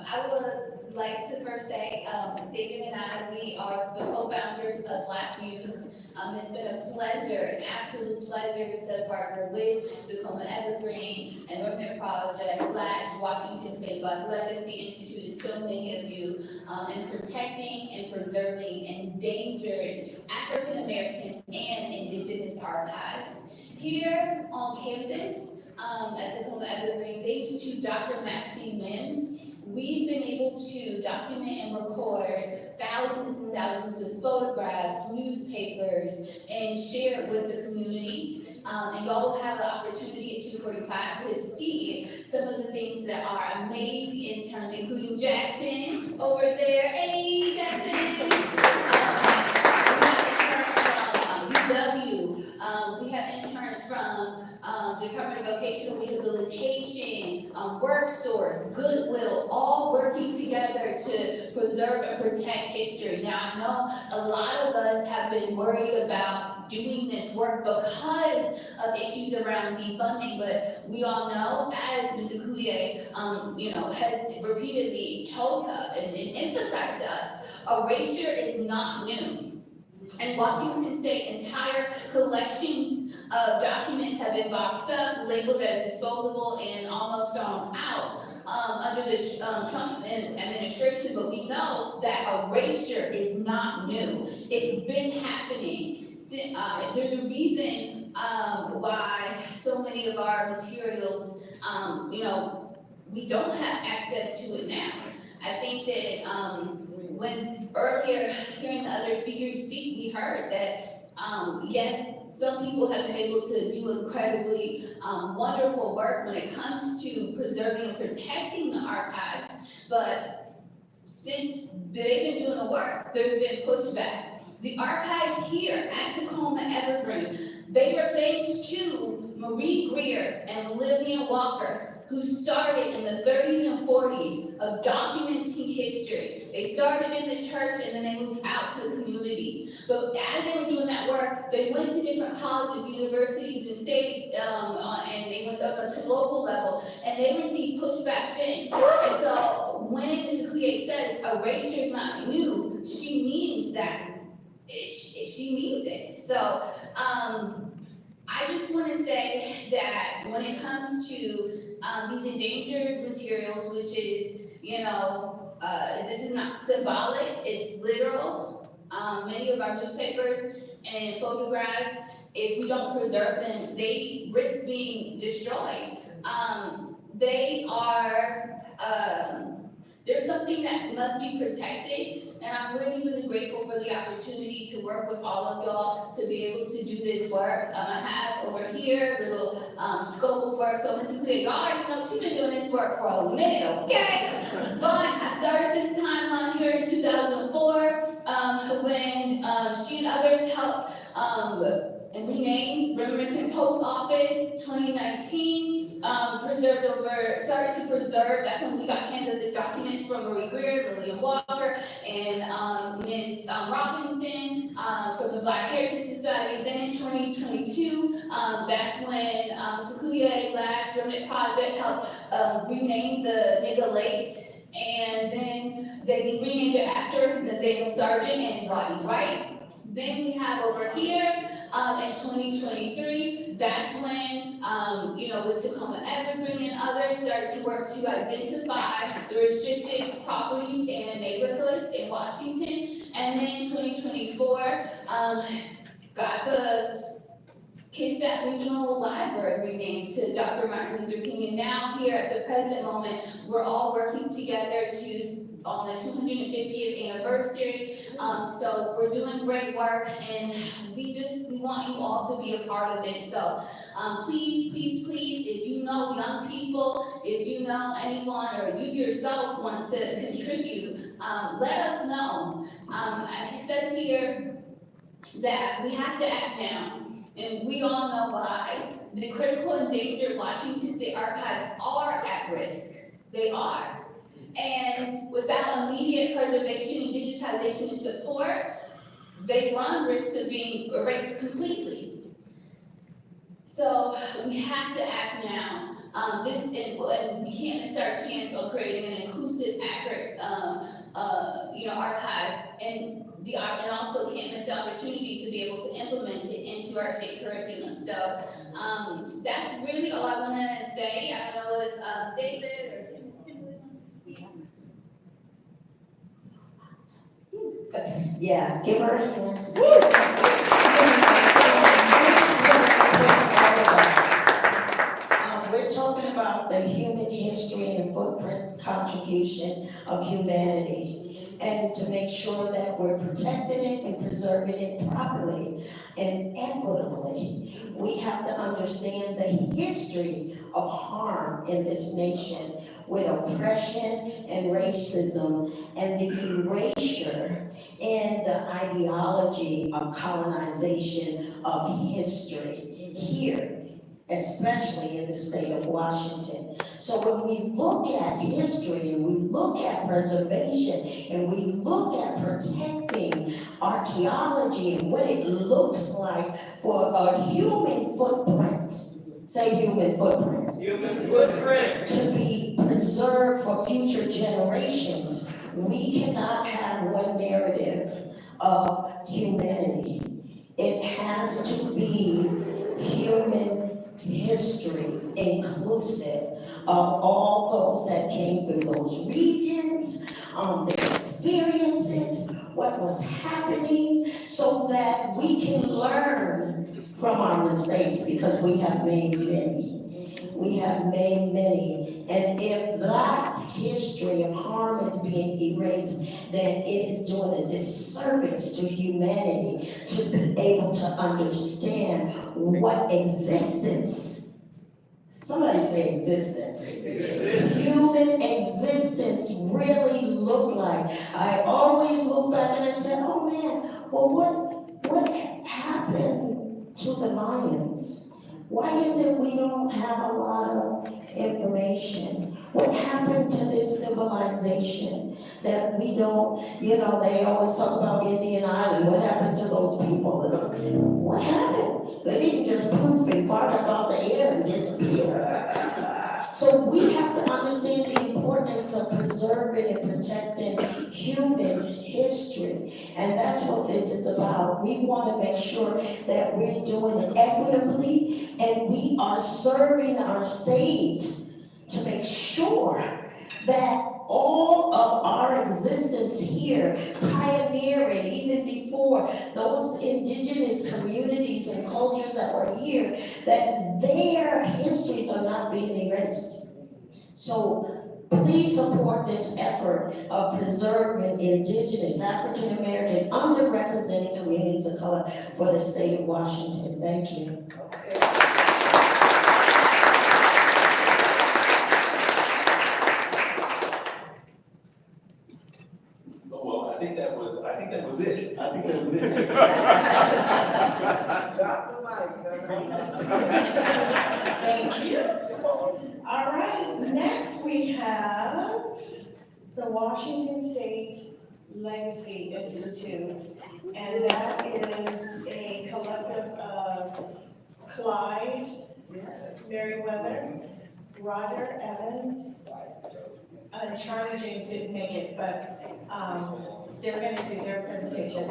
I would like to first say, David and I, we are the co-founders of Black Muse. It's been a pleasure, an absolute pleasure to partner with Tacoma Evergreen and Northern Project, Black, Washington State Black Legacy Institute, and so many of you in protecting and preserving endangered African American and Indigenous archives. Here on campus, at Tacoma Evergreen, thanks to Dr. Maxine Mims, we've been able to document and record thousands and thousands of photographs, newspapers, and share it with the community. And y'all will have the opportunity at 2:45 to see some of the things that our amazing interns, including Jackson over there. Hey, Jackson! We have interns from Department of Vocational Rehabilitation, WorkSource, Goodwill, all working together to preserve and protect history. Now, I know a lot of us have been worried about doing this work because of issues around defunding, but we all know, as Ms. Akuye, has repeatedly told us and emphasized to us, erasure is not new. And Washington State entire collections of documents have been boxed up, labeled as disposable, and almost thrown out under the Trump administration. But we know that erasure is not new. It's been happening. There's a reason why so many of our materials, we don't have access to it now. I think that when earlier hearing the other speakers speak, we heard that yes, some people have been able to do incredibly wonderful work when it comes to preserving and protecting the archives, but since they've been doing the work, there's been pushback. The archives here at Tacoma Evergreen, they were thanks to Marie Greer and Lillian Walker, who started in the 30s and 40s of documenting history. They started in the church and then they moved out to the community. But as they were doing that work, they went to different colleges, universities, and states, and they went up to local level, and they received pushback then. And so when Ms. Akuye says erasure is not new, she means that. She means it. So I just want to say that when it comes to these endangered materials, which is, this is not symbolic, it's literal. Many of our newspapers and photographs, if we don't preserve them, they risk being destroyed. They are, there's something that must be protected, and I'm really, really grateful for the opportunity to work with all of y'all to be able to do this work. I have over here a little scope of work. So Ms. Akuye, y'all already know she's been doing this work for a minute, okay? But I started this timeline here in 2004 when she and others helped and renamed Bremerton Post Office. 2019, started to preserve, that's when we got handed the documents from Marie Greer, Lillian Walker, and Ms. Robinson from the Black Heritage Society. Then in 2022, that's when Akuye Black's Remnant Project helped rename the Nigga Lakes, and then they renamed it after Nathaniel Sargent and Rodney Wright. Then we have over here in 2023, that's when, with Tacoma Evergreen and others, started to work to identify the restricted properties and neighborhoods in Washington. And then 2024, got the Kitsap Regional Library renamed to Dr. Martin Luther King. And now here at the present moment, we're all working together on the 250th anniversary. So we're doing great work, and we want you all to be a part of it. So please, please, please, if you know young people, if you know anyone, or you yourself wants to contribute, let us know. It says here that we have to act now. And we all know why. The critical endangered Washington State archives are at risk. They are. And without immediate preservation and digitization and support, they run risk of being erased completely. So we have to act now. And we can't miss our chance on creating an inclusive inclusive, accurate, archive, and also can't miss the opportunity to be able to implement it into our state curriculum. So that's really all I want to say. I don't know if David or Ms. Kimberly wants to speak. Yeah, give her a hand. We're talking about the human history and footprint contribution of humanity, and to make sure that we're protecting it and preserving it properly and equitably. We have to understand the history of harm in this nation with oppression and racism and the erasure and the ideology of colonization of history here, especially in the state of Washington. So when we look at history and we look at preservation and we look at protecting archaeology and what it looks like for a human footprint, say human footprint, to be preserved for future generations, we cannot have one narrative of humanity. It has to be human history, inclusive of all those that came through those regions, the experiences, what was happening, so that we can learn from our mistakes, because we have made many. We have made many, and if that history of harm is being erased, then it is doing a disservice to humanity to be able to understand what existence, somebody say existence, human existence really look like. I always look back and I said, oh man, well what happened to the Mayans? Why is it we don't have a lot of information? What happened to this civilization that we don't, they always talk about Indian Island. What happened to those people? What happened? They didn't just poof and fart about the air and disappear. So we have to understand the importance of preserving and protecting human history. And that's what this is about. We want to make sure that we're doing it equitably and we are serving our state to make sure that all of our existence here, pioneering even before those indigenous communities and cultures that were here, that their histories are not being erased. So please support this effort of preserving indigenous, African American, underrepresented communities of color for the state of Washington. Thank you. I think that was it. Drop the mic. Thank you. All right, next we have the Washington State Legacy Institute, and that is a collective of Clyde Merriweather, Roger Evans, Charlie James didn't make it, but they're going to do their presentation.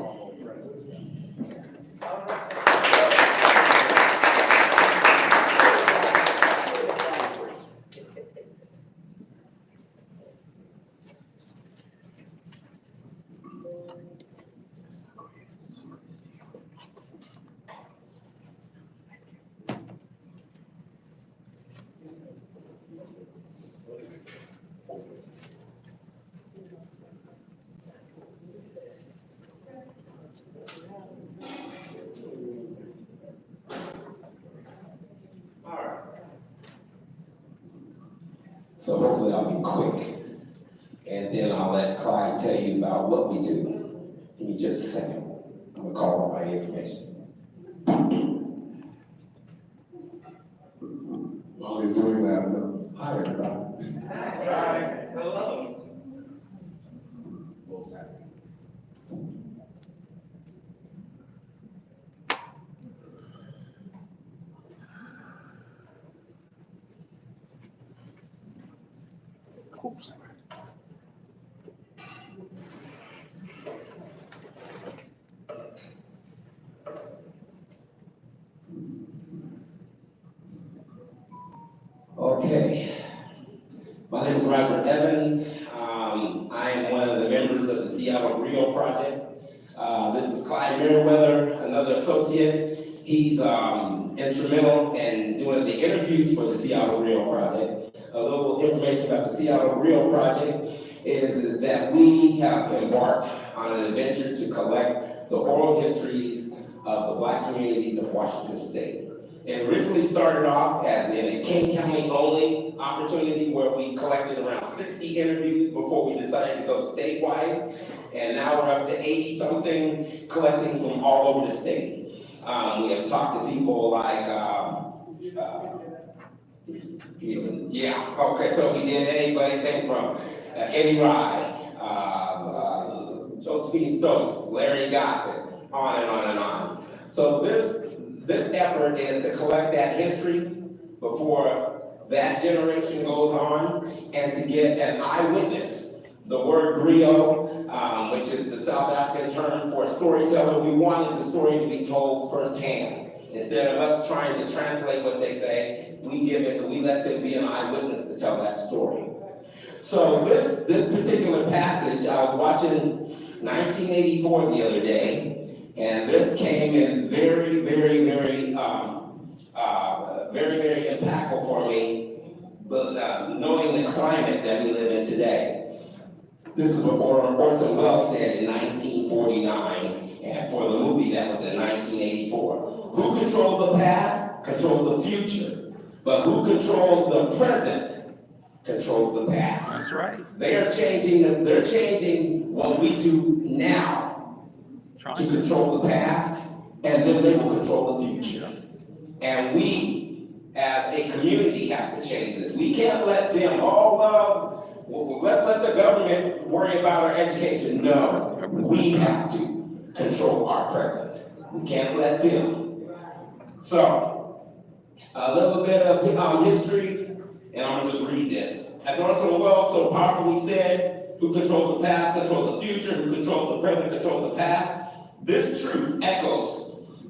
So hopefully I'll be quick, and then I'll let Clyde tell you about what we do. Give me just a second. I'm gonna call all my information. While he's doing that, hi everybody. Hi. Hello. Both sides. Oops. Okay. My name is Roger Evans. I am one of the members of the Seattle Griot Project. This is Clyde Merriweather, another associate. He's instrumental in doing the interviews for the Seattle Griot Project. A little information about the Seattle Griot Project is that we have embarked on an adventure to collect the oral histories of the Black communities of Washington State. It originally started off as in a King County only opportunity where we collected around 60 interviews before we decided to go statewide. And now we're up to 80 something, collecting from all over the state. We have talked to people like, so we did anything from Eddie Rye, Josephine Stokes, Larry Gossett, on and on and on. So this effort is to collect that history before that generation goes on and to get an eyewitness. The word griot, which is the South African term for storyteller, we wanted the story to be told firsthand. Instead of us trying to translate what they say, we let them be an eyewitness to tell that story. So this particular passage, I was watching 1984 the other day, and this came in very, very, very, very impactful for me, but knowing the climate that we live in today. This is what Orson Welles said in 1949, and for the movie that was in 1984. Who controls the past controls the future, but who controls the present controls the past. That's right. They're changing what we do now to control the past, and then they will control the future. And we, as a community, have to change this. We can't let them, let's let the government worry about our education. No, we have to control our present. We can't let them. So, a little bit of history, and I'm gonna just read this. As Orson Welles so powerfully said, who controls the past controls the future, who controls the present controls the past. This truth echoes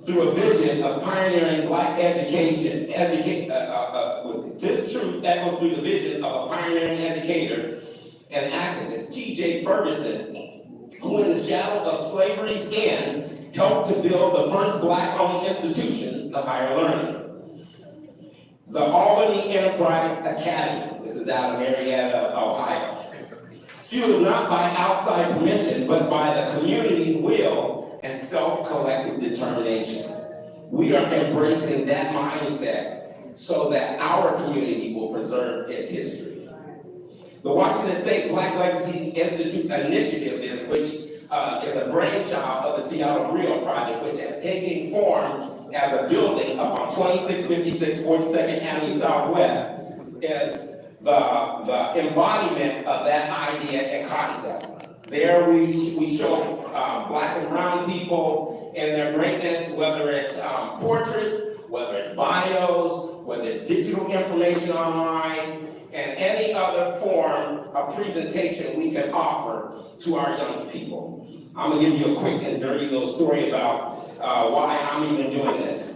through a vision of pioneering Black education. This truth echoes through the vision of a pioneering educator and activist, T.J. Ferguson, who in the shadow of slavery's end helped to build the first Black-owned institutions of higher learning. The Albany Enterprise Academy, this is out of Marietta, Ohio, fueled not by outside permission, but by the community will and self-collective determination. We are embracing that mindset so that our community will preserve its history. The Washington State Black Legacy Institute initiative, which is a brainchild of the Seattle Griot Project, which has taken form as a building up on 2656 42nd Avenue Southwest, is the embodiment of that idea and concept. There we show Black and brown people in their greatness, whether it's portraits, whether it's bios, whether it's digital information online, and any other form of presentation we can offer to our young people. I'm gonna give you a quick and dirty little story about why I'm even doing this.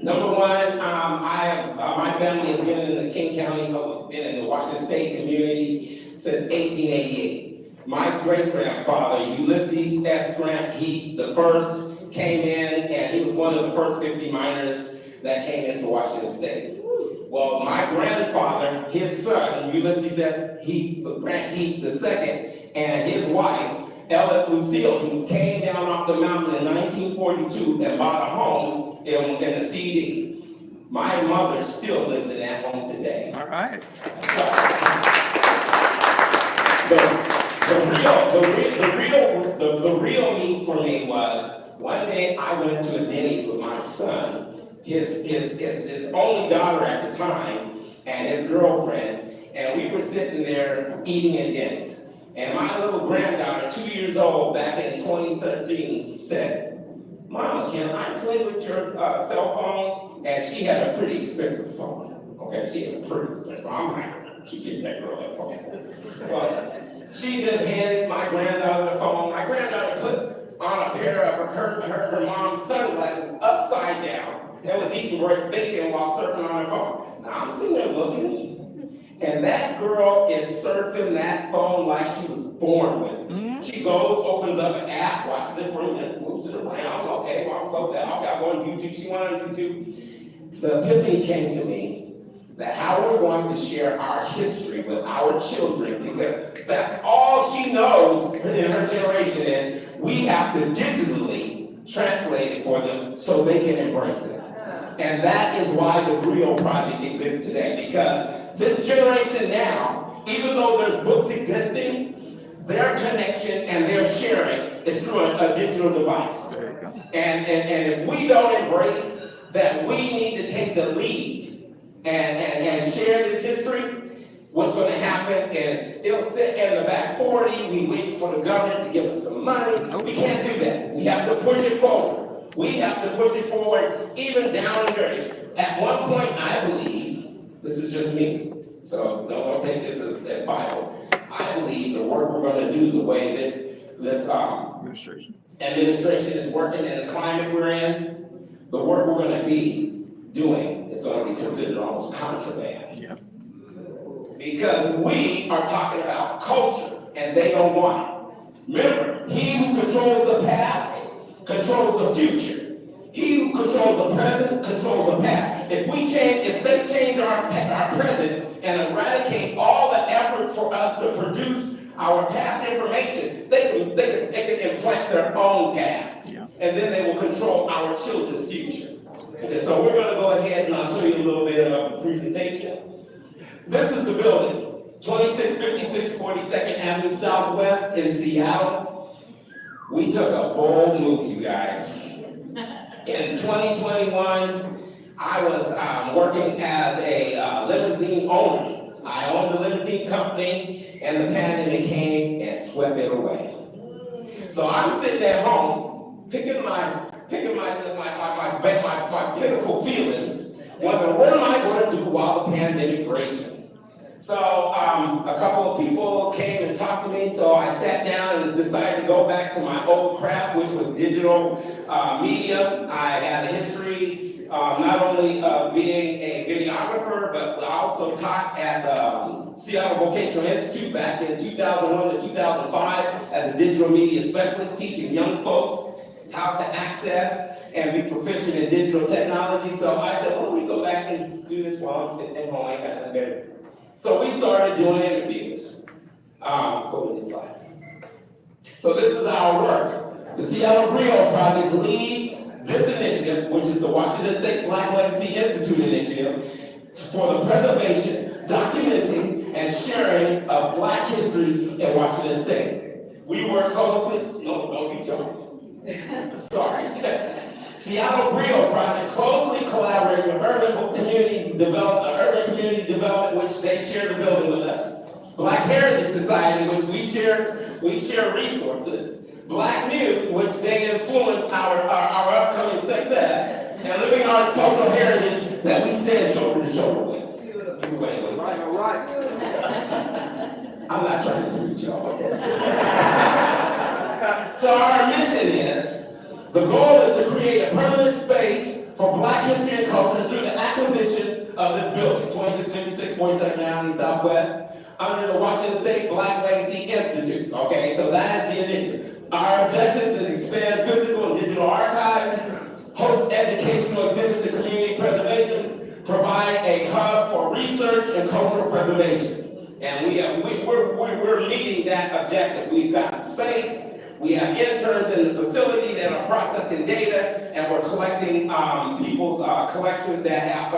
Number one, my family has been in the King County, been in the Washington State community since 1888. My great-grandfather, Ulysses S. Grant Heath the first, came in, and he was one of the first 50 miners that came into Washington State. Well, my grandfather, his son, Ulysses S. Grant Heath II, and his wife, Ellis Lucille Heath, came down off the mountain in 1942 and bought a home in the CD. My mother still lives in that home today. All right. The real need for me was, one day I went to a Denny's with my son, his only daughter at the time, and his girlfriend, and we were sitting there eating at Denny's. And my little granddaughter, 2 years old, back in 2013, said, "Mama, can I play with your cell phone?" And she had a pretty expensive phone. Okay, she had a pretty expensive phone. I'm like, she get that girl that phone. But she just handed my granddaughter the phone. My granddaughter put on a pair of her mom's sunglasses upside down that was eating bacon while surfing on her phone. Now I'm sitting there looking, and that girl is surfing that phone like she was born with it. She goes, opens up an app, watches it for a minute, moves it around. Okay, well, I'll close that. Okay, I'll go on YouTube. She went on YouTube. The epiphany came to me that how we're going to share our history with our children, because that's all she knows in her generation is we have to digitally translate it for them so they can embrace it. And that is why the Griot Project exists today, because this generation now, even though there's books existing, their connection and their sharing is through a digital device. And if we don't embrace that we need to take the lead and share this history, what's going to happen is it'll sit in the back 40, we wait for the government to give us some money. We can't do that. We have to push it forward. We have to push it forward, even down and dirty. At one point, I believe, this is just me, so don't take this as Bible. I believe the work we're going to do, the way this administration is working and the climate we're in, the work we're going to be doing is going to be considered almost contraband. Yeah. Because we are talking about culture and they don't want it. Remember, he who controls the past controls the future. He who controls the present controls the past. If they change our present and eradicate all the effort for us to produce our past information, they can implant their own past. Yeah. And then they will control our children's future. Okay, so we're going to go ahead and I'll show you a little bit of a presentation. This is the building, 2656 42nd Avenue Southwest in Seattle. We took a bold move, you guys. In 2021, I was working as a limousine owner. I owned a limousine company, and the pandemic came and swept it away. So I'm sitting at home, picking my pitiful feelings, wondering what am I going to do while the pandemic's raging. So a couple of people came and talked to me, so I sat down and decided to go back to my old craft, which was digital media. I had a history not only of being a videographer, but I also taught at the Seattle Vocational Institute back in 2001 to 2005 as a digital media specialist, teaching young folks how to access and be proficient in digital technology. So I said, well, let me go back and do this while I'm sitting at home. I ain't got nothing better to do. So we started doing interviews. Go to the next slide. So this is our work. The Seattle Griot Project leads this initiative, which is the Washington State Black Legacy Institute initiative, for the preservation, documenting, and sharing of Black history in Washington State. We work closely, no, don't be jumping. Sorry. Seattle Griot Project closely collaborates with urban community development, which they share the building with us. Black Heritage Society, which we share resources. Black Muse, which they influence our upcoming success. And Living Arts Cultural Heritage that we stand shoulder to shoulder with. Right. I'm not trying to preach y'all. So our mission is, the goal is to create a permanent space for Black history and culture through the acquisition of this building, 2656 42nd Avenue Southwest, under the Washington State Black Legacy Institute. Okay, so that is the initiative. Our objective is to expand physical and digital archives, host educational exhibits and community preservation, provide a hub for research and cultural preservation. And we're meeting that objective. We've got the space. We have interns in the facility that are processing data, and we're collecting people's collections that have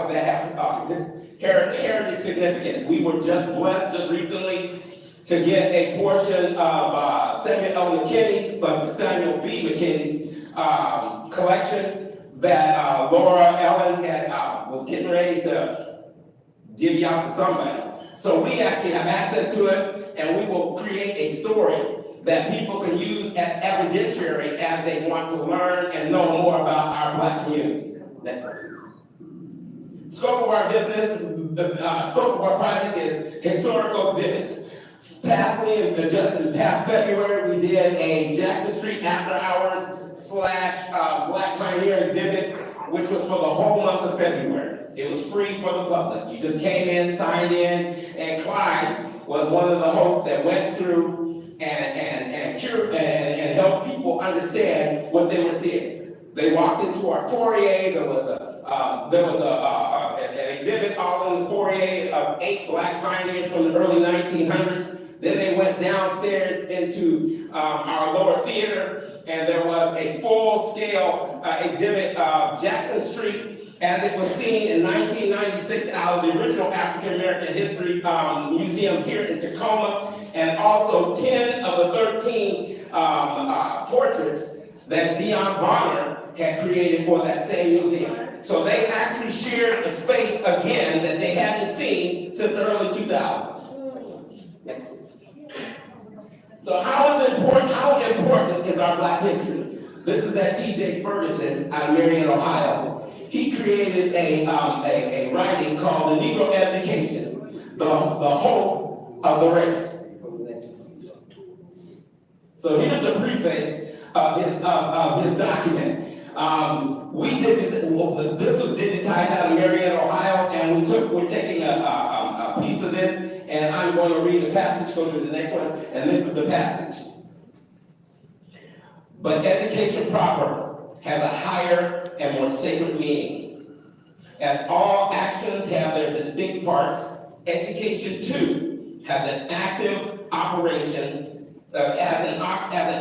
heritage significance. We were just blessed just recently to get a portion of Samuel B. McKinney's collection that Laura Ellen was getting ready to divvy out to somebody. So we actually have access to it, and we will create a story that people can use as evidentiary as they want to learn and know more about our Black community. Next one. Scope of our business, the scope of our project is historical exhibits. Just in past February, we did a Jackson Street After Hours / Black Pioneer exhibit which was for the whole month of February. It was free for the public. You just came in, signed in, and Clyde was one of the hosts that went through and helped people understand what they were seeing. They walked into our foyer. There was an exhibit all in the foyer of 8 Black pioneers from the early 1900s. Then they went downstairs into our lower theater, and there was a full-scale exhibit of Jackson Street as it was seen in 1996 out of the original African American History Museum here in Tacoma, and also 10 of the 13 portraits that Dion Bonner had created for that same museum. So they actually shared a space again that they hadn't seen since the early 2000s. Next, please. So how important is our Black history? This is at T.J. Ferguson out of Marion, Ohio. He created a writing called The Negro Education, the Hope of the Race. So here's the preface of his document. This was digitized out of Marion, Ohio, and we're taking a piece of this, and I'm going to read the passage, go to the next one, and this is the passage. But education proper has a higher and more sacred meaning. As all actions have their distinct parts, education too has an active operation. As an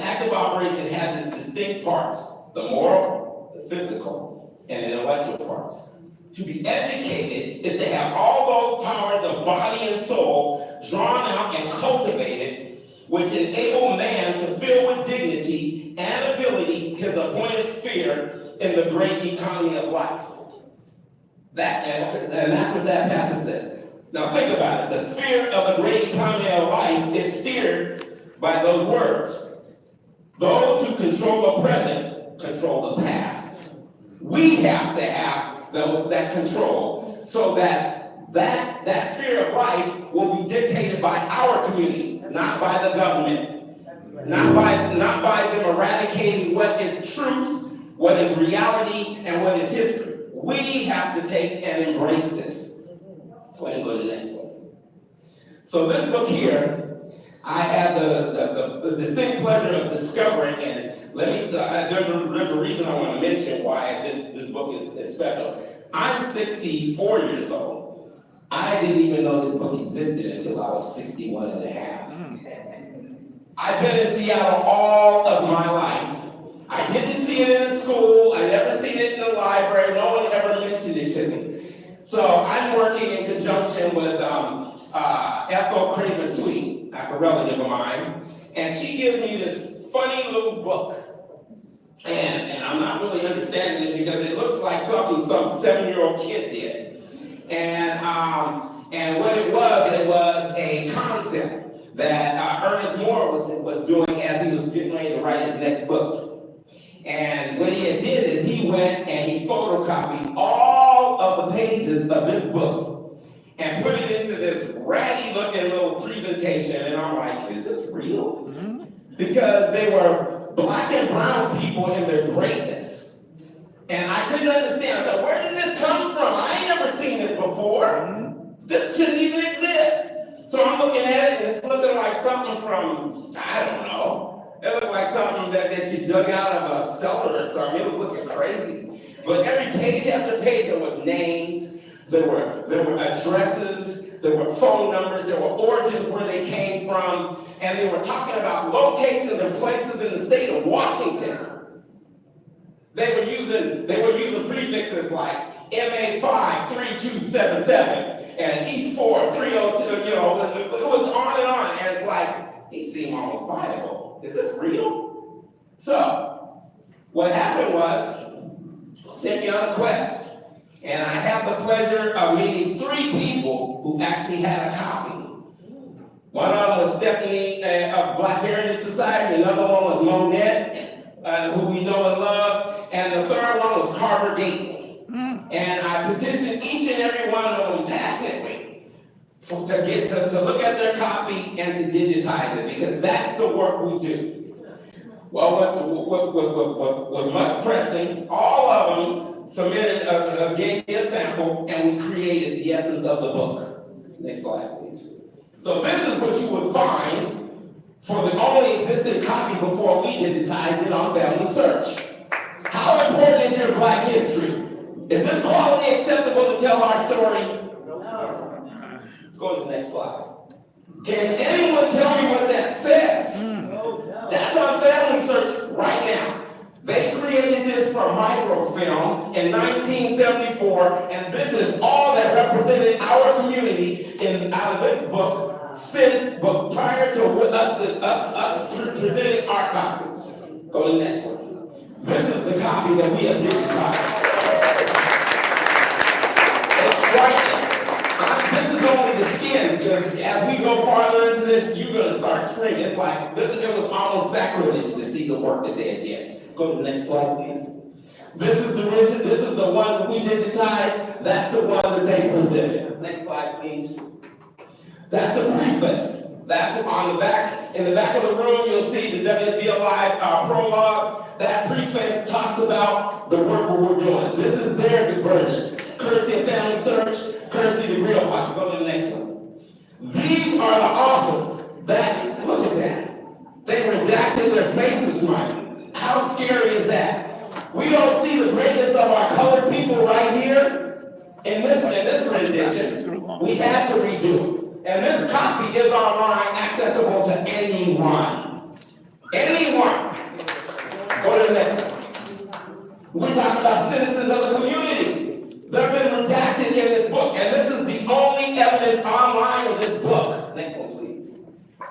active operation has its distinct parts: the moral, the physical, and intellectual parts. To be educated is to have all those powers of body and soul drawn out and cultivated, which enable man to fill with dignity and ability his appointed sphere in the great economy of life. And that's what that passage says. Now think about it. The sphere of the great economy of life is steered by those words. Those who control the present control the past. We have to have that control so that sphere of life will be dictated by our community, not by the government, not by them eradicating what is truth, what is reality, and what is history. We have to take and embrace this. Go ahead and go to the next one. So this book here, I had the distinct pleasure of discovering, and there's a reason I want to mention why this book is special. I'm 64 years old. I didn't even know this book existed until I was 61 and a half. I've been in Seattle all of my life. I didn't see it in the school. I never seen it in the library. No one ever mentioned it to me. So I'm working in conjunction with Ethel Craven Sweet. That's a relative of mine. And she gives me this funny little book. And I'm not really understanding it because it looks like something some 7-year-old kid did. And what it was a concept that Ernest Moore was doing as he was getting ready to write his next book. And what he had did is he went and he photocopied all of the pages of this book and put it into this ratty looking little presentation. And I'm like, is this real? Because they were Black and brown people in their greatness. And I couldn't understand. I said, where did this come from? I ain't never seen this before. This shouldn't even exist. So I'm looking at it, and it's looking like something from, I don't know. It looked like something that you dug out of a cellar or something. It was looking crazy. But every page after page, there was names, there were addresses, there were phone numbers, there were origins where they came from, and they were talking about locations and places in the state of Washington. They were using prefixes like MA5 3277 and East 4 302. It was on and on, and it's like these seem almost viable. Is this real? So what happened was sent me on a quest. And I have the pleasure of meeting 3 people who actually had a copy. One of them was Stephanie of Black Heritage Society. Another one was Monette, who we know and love. And the third one was Carver Gayton. And I petitioned each and every one of them passionately to look at their copy and to digitize it, because that's the work we do. Well, with much pressing, all of them submitted, gave me a sample, and we created the essence of the book. Next slide, please. So this is what you would find for the only existing copy before we digitized it on Family Search. How important is your Black history? Is this quality acceptable to tell our story? No. Go to the next slide. Can anyone tell me what that says? No. That's on Family Search right now. They created this for microfilm in 1974, and this is all that represented our community out of this book but prior to us presenting our copies. Go to the next one. This is the copy that we have digitized. It's striking. This is only the skin, because as we go farther into this, you're going to start screaming. It's like, it was almost sacrilege to see the work that they did. Go to the next slide, please. This is the one that we digitized. That's the one that they presented. Next slide, please. That's the preface. That's on the back. In the back of the room, you'll see the WSB Live prologue. That preface talks about the work that we're doing. This is their version. Courtesy of Family Search, courtesy of the Real Watch. Go to the next one. These are the authors that, look at that. They redacted their faces right. How scary is that? We don't see the greatness of our colored people right here in this rendition. We had to redo it. And this copy is online, accessible to anyone. Anyone. Go to the next one. We're talking about citizens of the community. They've been redacted in this book, and this is the only evidence online in this book. Next one, please.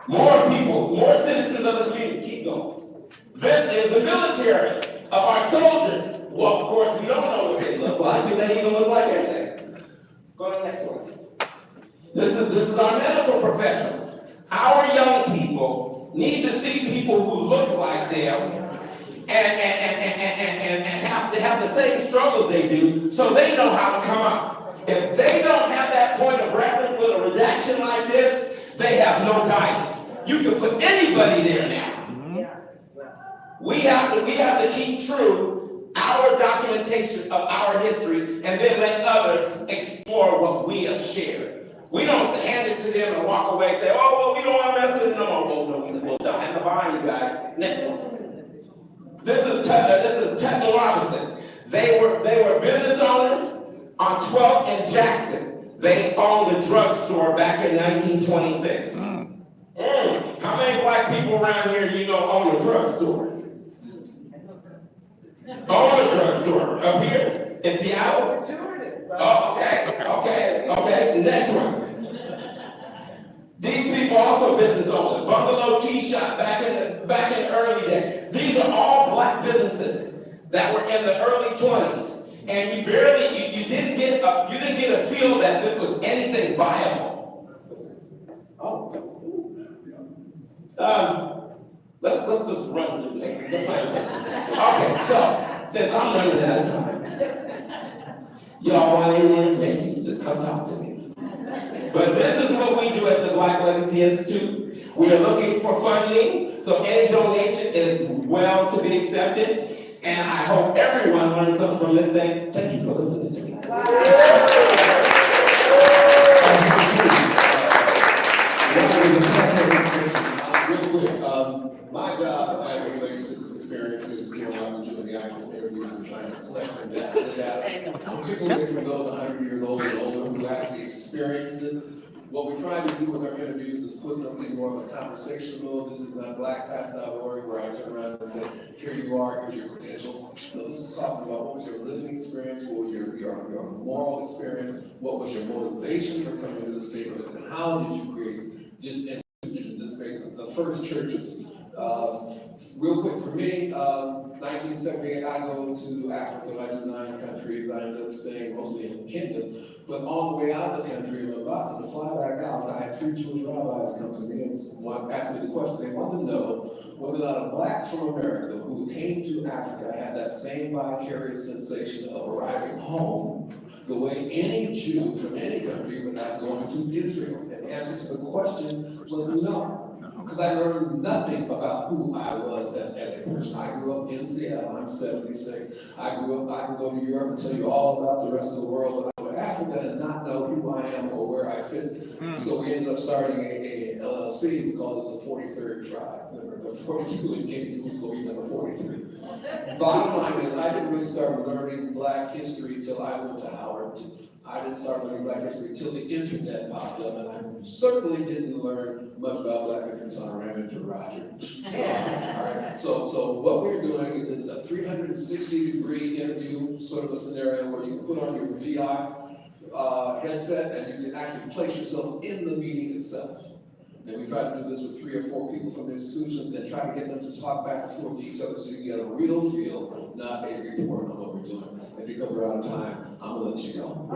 More people, more citizens of the community. Keep going. This is the military of our soldiers. Well, of course, we don't know what they look like. Do they even look like anything? Go to the next one. This is our medical professionals. Our young people need to see people who look like them and have to have the same struggles they do, so they know how to come out. If they don't have that point of reference with a redaction like this, they have no guidance. You can put anybody there now. We have to keep true our documentation of our history, and then let others explore what we have shared. We don't hand it to them and walk away and say, oh, well, we don't want to mess with it no more. Oh, no, we'll die behind you guys. Next one. This is Tuttle Robinson. They were business owners on 12th and Jackson. They owned a drugstore back in 1926. How many Black people around here you know own a drugstore? Own a drugstore up here in Seattle? Oh, okay. Next one. These people also business owners. Bungalow Tea Shop back in the early days. These are all Black businesses that were in the early 20s, and you didn't get a feel that this was anything viable. Let's just run through that. Okay, so since I'm running out of time, y'all want any more information? Just come talk to me. But this is what we do at the Black Legacy Institute. We are looking for funding, so any donation is well to be accepted. And I hope everyone learned something from this thing. Thank you for listening to me. Real quick, my job as it relates to this experience is going out and doing the actual interviews and trying to collect the data, particularly from those 100 years old and older who actually experienced it. What we're trying to do with our interviews is put them in more of a conversation mode. This is not blackpast.org where I turn around and say, here you are, here's your credentials. No, this is talking about what was your living experience, what was your moral experience, what was your motivation for coming to the state, and how did you create this institution, this space, the first churches. Real quick for me, 1978, I go to Africa. I do 9 countries. I end up staying mostly in Kenya. But on the way out of the country, in Mombasa, to fly back out, I had 3 Jewish rabbis come to me and ask me the question. They wanted to know whether or not a Black from America who came to Africa had that same vicarious sensation of arriving home the way any Jew from any country would have going to Israel. And the answer to the question was no. because I learned nothing about who I was as a person. I grew up in Seattle, I'm 76. I can go to Europe and tell you all about the rest of the world, but I would Africa and not know who I am or where I fit. So we ended up starting a LLC, we called it the 43rd Tribe. Remember, the 42 in case who's going to be number 43. Bottom line is, I didn't really start learning Black history till I went to Howard. I didn't start learning Black history until the internet popped up, and I certainly didn't learn much about Black history until I ran into Roger. So what we're doing is a 360-degree interview, sort of a scenario where you can put on your VI headset and you can actually place yourself in the meeting itself. And we try to do this with 3 or 4 people from the institutions and try to get them to talk back and forth to each other so you can get a real feel, not a report on what we're doing. And because we're out of time, I'm gonna let you go.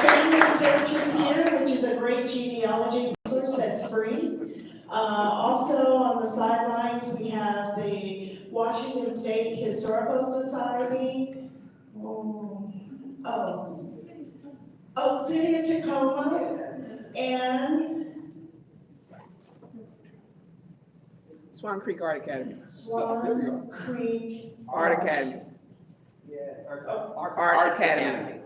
Family Search is here, which is a great genealogy resource that's free. Also on the sidelines, we have the Washington State Historical Society. City of Tacoma, and Swan Creek Art Academy. Swan Creek Art Academy. Art Academy.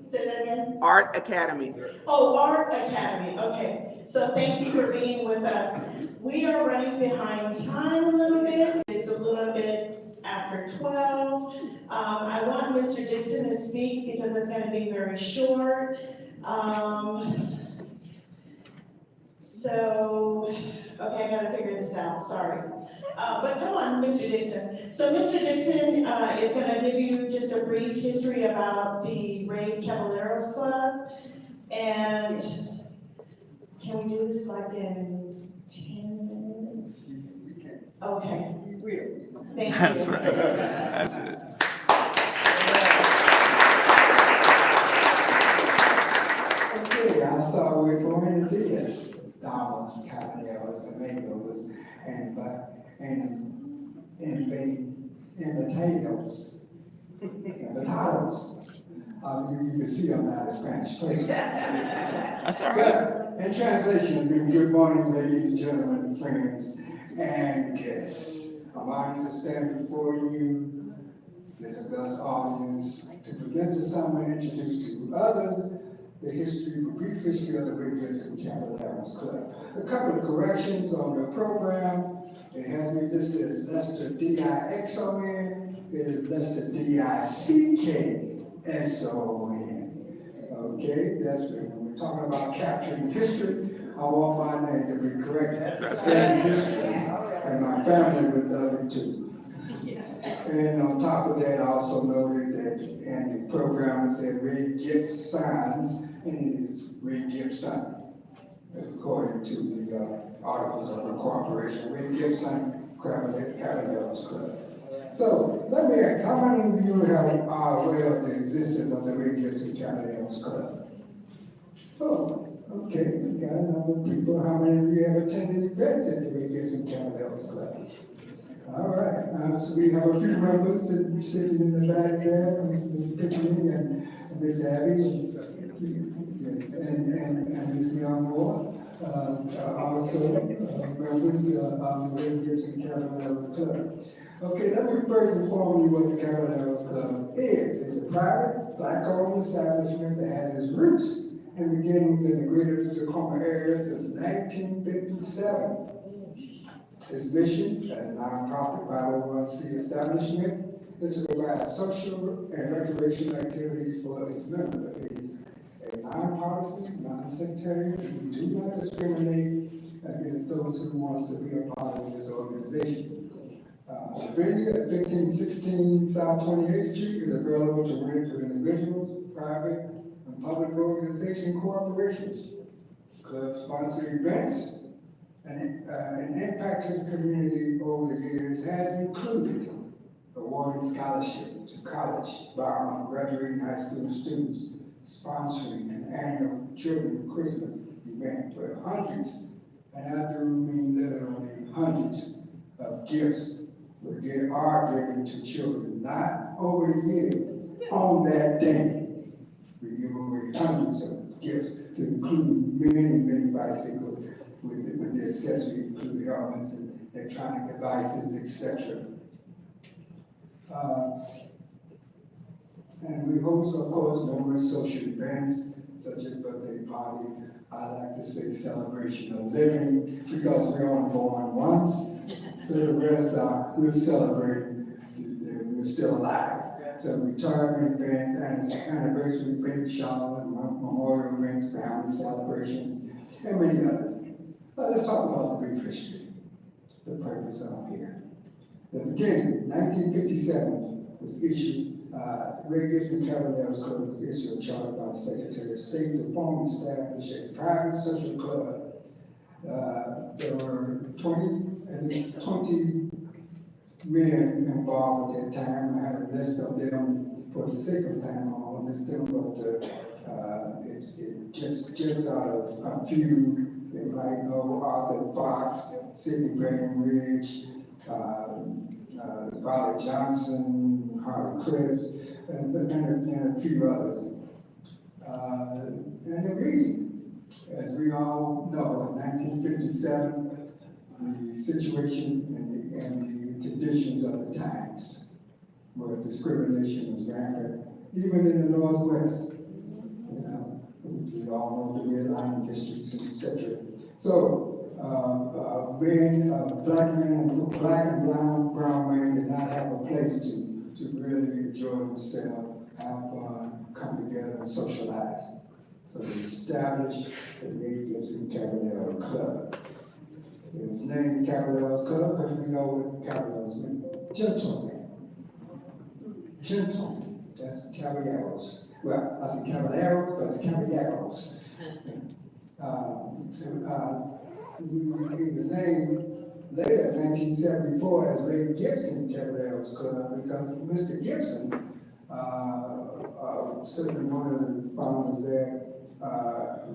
Say that again? Art Academy. Oh, Art Academy, okay. So thank you for being with us. We are running behind time a little bit. It's a little bit after 12. I want Mr. Dixon to speak because it's going to be very short. Okay, I gotta figure this out, sorry. But come on, Mr. Dixon. So Mr. Dixon is gonna give you just a brief history about the Ray Caballeros Club. And can we do this like in 10 minutes? Okay. Thank you. That's right. That's it. Okay, I'll start with Buenos Dias, Damas, Caballeros, Amigos, and potatoes. You can see I'm not a Spanish person. That's all right. In translation, it means good morning, ladies, gentlemen, friends, and guests. I'm honored to stand before you, this august audience, to present to some and introduce to others the brief history of the Ray Gibson Caballeros Club. A couple of corrections on the program. It has me listed as Lester D-I-X-O-N. It is Lester D-I-C-K-S-O-N. Okay, that's when we're talking about capturing history. I want my name to be corrected. That's History. And my family would love it too. And on top of that, I also noted that in the program it said Ray Gibson's, and it is Ray Gibson, according to the Articles of Incorporation, Ray Gibson Caballeros Club. So let me ask, how many of you are aware of the existence of the Ray Gibson Caballeros Club? Oh, okay, we got a number of people. How many of you have attended events at the Ray Gibson Caballeros Club? All right, so we have a few members sitting in the back there, Mr. Pickering and Miss Abby, yes, and Ms. Youngmore, also members of the Ray Gibson Caballeros Club. Okay, let me first inform you what the Caballeros Club is. It's a private, Black-owned establishment that has its roots and beginnings in the greater Tacoma area since 1957. Its mission as a nonprofit 501c establishment is to provide social and recreational activities for its members. It is a nonpartisan, non-sectarian. We do not discriminate against those who want to be a part of this organization. The venue at 1516 South 28th Street is available to rent to individuals, private, and public organization corporations. Club sponsored events and impact to the community over the years has included awarding scholarship to college-bound graduating high school students, sponsoring an annual children's Christmas event where hundreds, and I do mean literally hundreds, of gifts are given to children, not over the year, on that day. We give gave hundreds of gifts to include many bicycles with the accessory including helmets and electronic devices, etc. And we host, of course, numerous social events such as birthday parties. I like to say celebration of living because we're only born once. So the rest are, we're celebrating that we're still alive. So retirement events, anniversary baby showers, memorial events, family celebrations, and many others. But let's talk about the brief history, the purpose of here. The beginning, 1957, was issued, Ray Gibson Caballeros Club was issued a charter by the Secretary of State to form and establish a private social club. There were at least 20 men involved at that time. I had a list of them for the sake of time. I won't list them, but it's just out of a few. They might know Arthur Fox, Sidney Breckenridge, Violet Johnson, Harvey Cripps, and a few others. And the reason, as we all know, in 1957, the situation and the conditions of the times where discrimination was rampant, even in the Northwest. You know, we all know the redlining districts, etc. So, black and brown men did not have a place to really enjoy themselves, have fun, come together and socialize. So they established the Ray Gibson Caballero Club. It was named Caballeros Club because we know what caballeros mean. Gentlemen. Gentlemen. That's caballeros. Well, I said caballeros, but it's caballeros. It was named later in 1974 as Ray Gibson Caballeros Club because Mr. Gibson, certainly one of the founders there,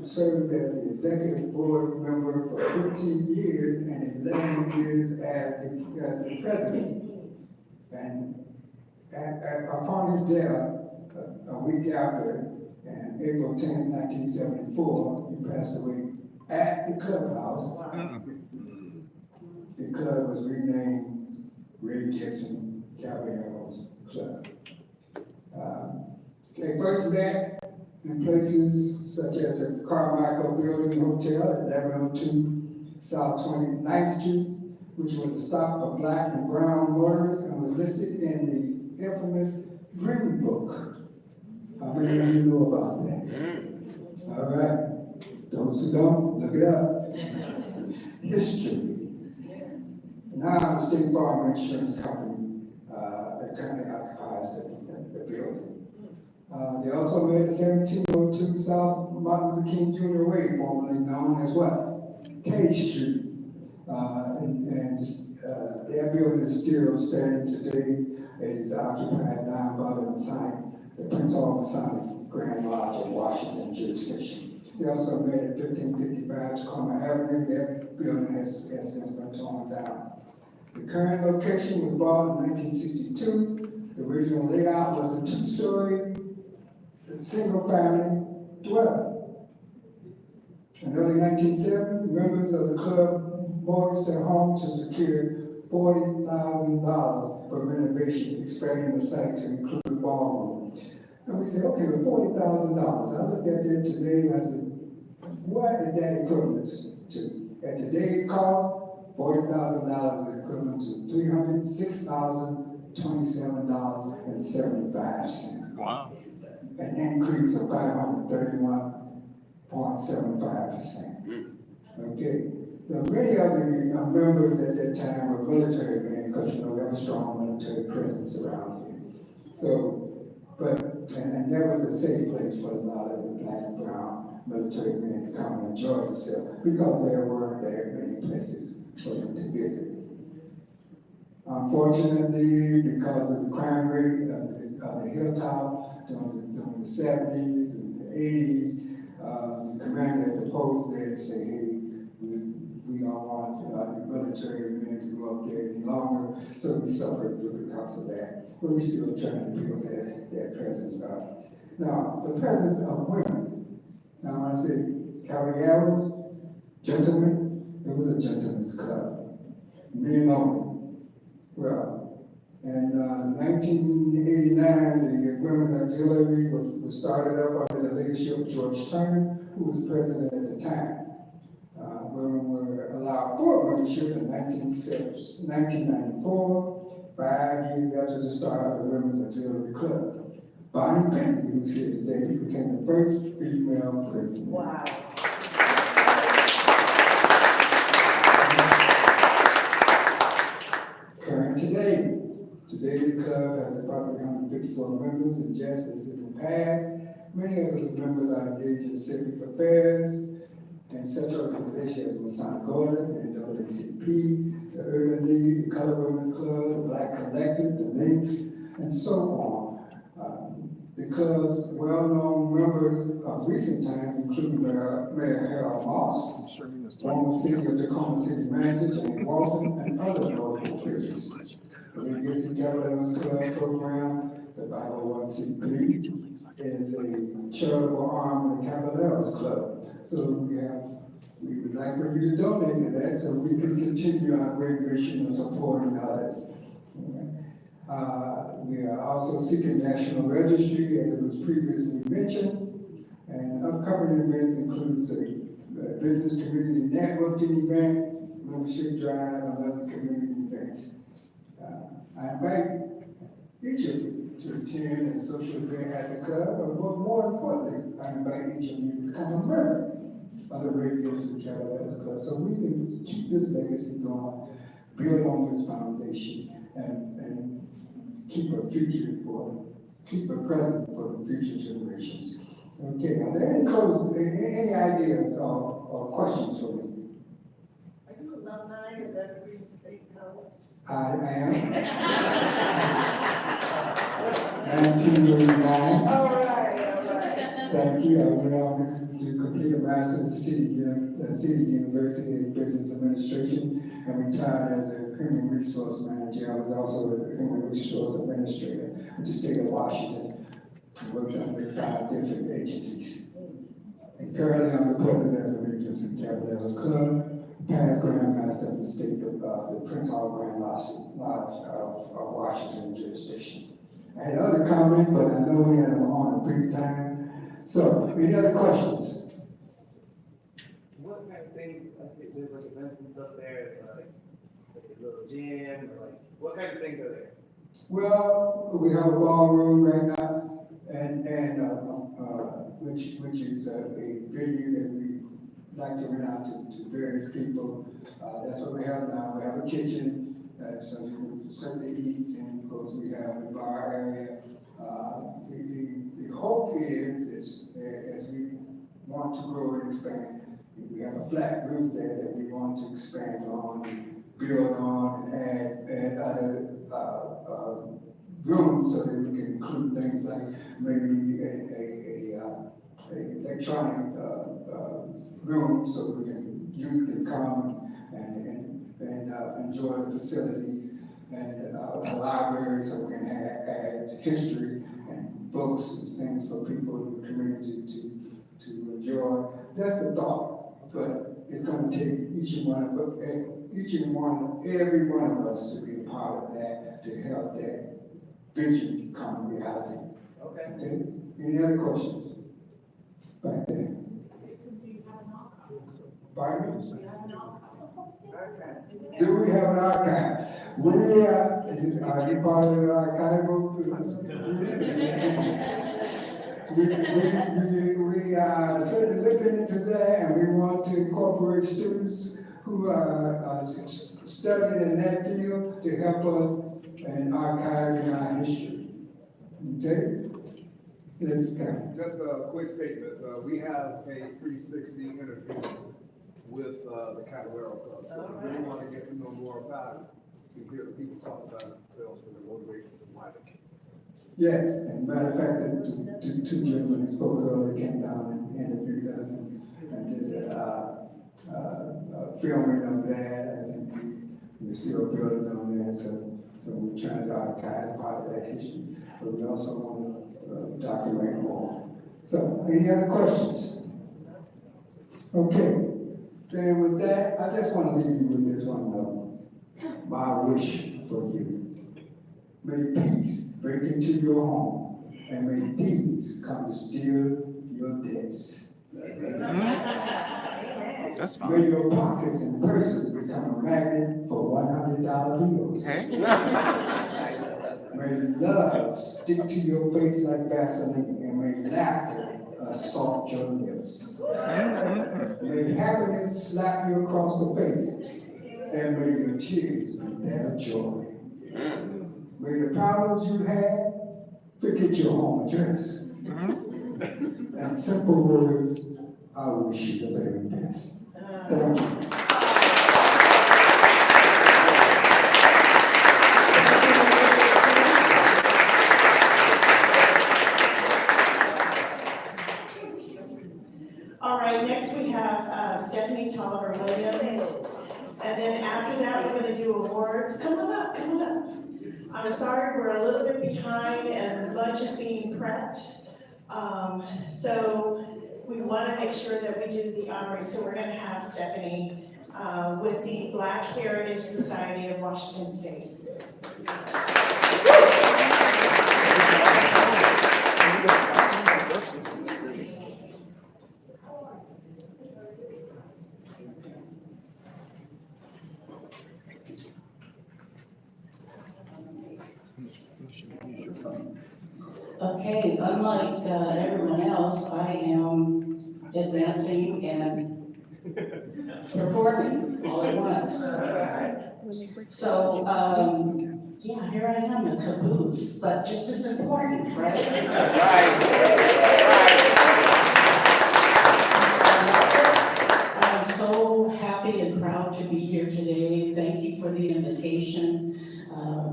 served as the executive board member for 15 years and 11 years as the president. And upon his death, a week after, on April 10, 1974, he passed away at the clubhouse. Wow. The club was renamed Ray Gibson Caballeros Club. They first met in places such as the Carmichael Building Hotel at 1102 South 29th Street, which was a stop for black and brown motorists and was listed in the infamous Green Book. How many of you know about that? All right. Those who don't, look it up. History. Now the State Farm Insurance Company that currently occupies the building. They also made 1702 South Martin Luther King Jr. Way, formerly known as what? K Street. Their building is still standing today. It is occupied now by the Prince Hall Masonic Grand Lodge of Washington jurisdiction. They also made it 1555 Tacoma Avenue. That building has since been torn down. The current location was bought in 1962. The original layout was a two-story, single-family dwelling. In early 1970, members of the club mortgaged their home to secure $40,000 for renovation, expanding the site to include a ballroom. And we said, okay, with $40,000, I looked at it today and I said, what is that equivalent to? At today's cost, $40,000 is equivalent to $306,027.75. Wow. An increase of 531.75%. Okay. Now, many of the members at that time were military men, because you know there was strong military presence around here. So, and there was a safe place for a lot of the black and brown military men to come and enjoy themselves, because there weren't that many places for them to visit. Unfortunately, because of the crime rate of the hilltop during the 70s and the 80s, the commander at the post there said, hey, we don't want the military men to go up there any longer, so we suffered because of that. But we're still trying to build that presence up. Now, the presence of women. Now, when I say caballeros, gentlemen, it was a gentleman's club. Men only. Well, in 1989, the Women's Auxiliary was started up under the leadership of George Turner, who was president at the time. Women were allowed full membership in 1994, 5 years after the start of the Women's Auxiliary Club. Bonnie Pittman, who's here today, became the first female president. Wow. Current today. Today the club has about 154 members, and just as in the past, many of its members are engaged in civic affairs and such organizations as Masonic Order, the NAACP, the Urban League, the Colored Women's Club, the Black Collective, the Links, and so on. The club's well-known members of recent times include Mayor Harold Moss, former city of Tacoma City Manager Jane Walton, and other local officials. The Legacy Caballeros Club program, the 501c3, is a charitable arm of the Caballeros Club. So we would like for you to donate to that so we can continue our great mission of supporting others. We are also seeking national registry, as it was previously mentioned, and upcoming events includes a business community networking event, membership drive, and other community events. I invite each of you to attend a social event at the club, but more importantly, I invite each of you to become a member of the Ray Gibson Caballeros Club, so we can keep this legacy going, build on this foundation, and keep a present for the future generations. Okay, are there any ideas or questions for me? Are you alumni of Evergreen State College? I am. 1989. All right. Thank you. I went on to complete a master's at City University in Business Administration and retired as a human resource manager. I was also a human resource administrator with the state of Washington. I worked under 5 different agencies. And currently I'm the president of the Ray Gibson Caballeros Club, past Grand Master of the state of the Prince Hall Grand Lodge of Washington jurisdiction. I had other comments, but I know we are on a brief time. So, any other questions? What kind of things, I see there's like events and stuff there, it's like a little gym, or like, what kind of things are there? Well, we have a ballroom right now, and which is a venue that we like to rent out to various people. That's what we have now. We have a kitchen, so you can certainly eat, and of course we have a bar area. The hope is as we want to grow and expand, we have a flat roof there that we want to expand on and build on and add other rooms so that we can include things like maybe a electronic room so we can youth can come and enjoy the facilities, and a library so we can add history and books and things for people in the community to enjoy. That's the thought, but it's going to take every one of us to be a part of that, to help that vision become reality. Okay. Okay? Any other questions? Back there. Pardon me? Do we have an archive? We are you part of the archival? We are certainly looking into that, and we want to incorporate students who are studying in that field to help us in archiving our history. Okay? Let's go. Just a quick statement. We have a 360 interview with the Caballero Club. So if you want to get to know more about it, you hear the people talk about themselves and their motivations and why they came. Yes, and matter of fact, the two gentlemen who spoke earlier came down and interviewed us and did filming of that. I think we're still building on that, so we're trying to archive part of that history. But we also want to document more. So, any other questions? Okay, then with that, I just want to leave you with this one note. My wish for you. May peace break into your home, and may thieves come to steal your debts. That's May fine. your pockets and purses become a magnet for $100 bills. Hey? May love stick to your face like Vaseline, and may laughter assault your lips. May happiness slap you across the face, and may your tears be that of joy. May the problems you had forget your home address. And simple words, I wish you the very best. Thank you. All right, next we have Stephanie Tolliver Williams. And then after that, we're gonna do awards. Come on up, come on up. I'm sorry, we're a little bit behind and lunch is being prepped. So we wanna make sure that we do the honoring. So we're gonna have Stephanie with the Black Heritage Society of Washington State. Okay, unlike everyone else, I am advancing and performing all at once. So, yeah, here I am, a caboose, but just as important, right? I'm so happy and proud to be here today. Thank you for the invitation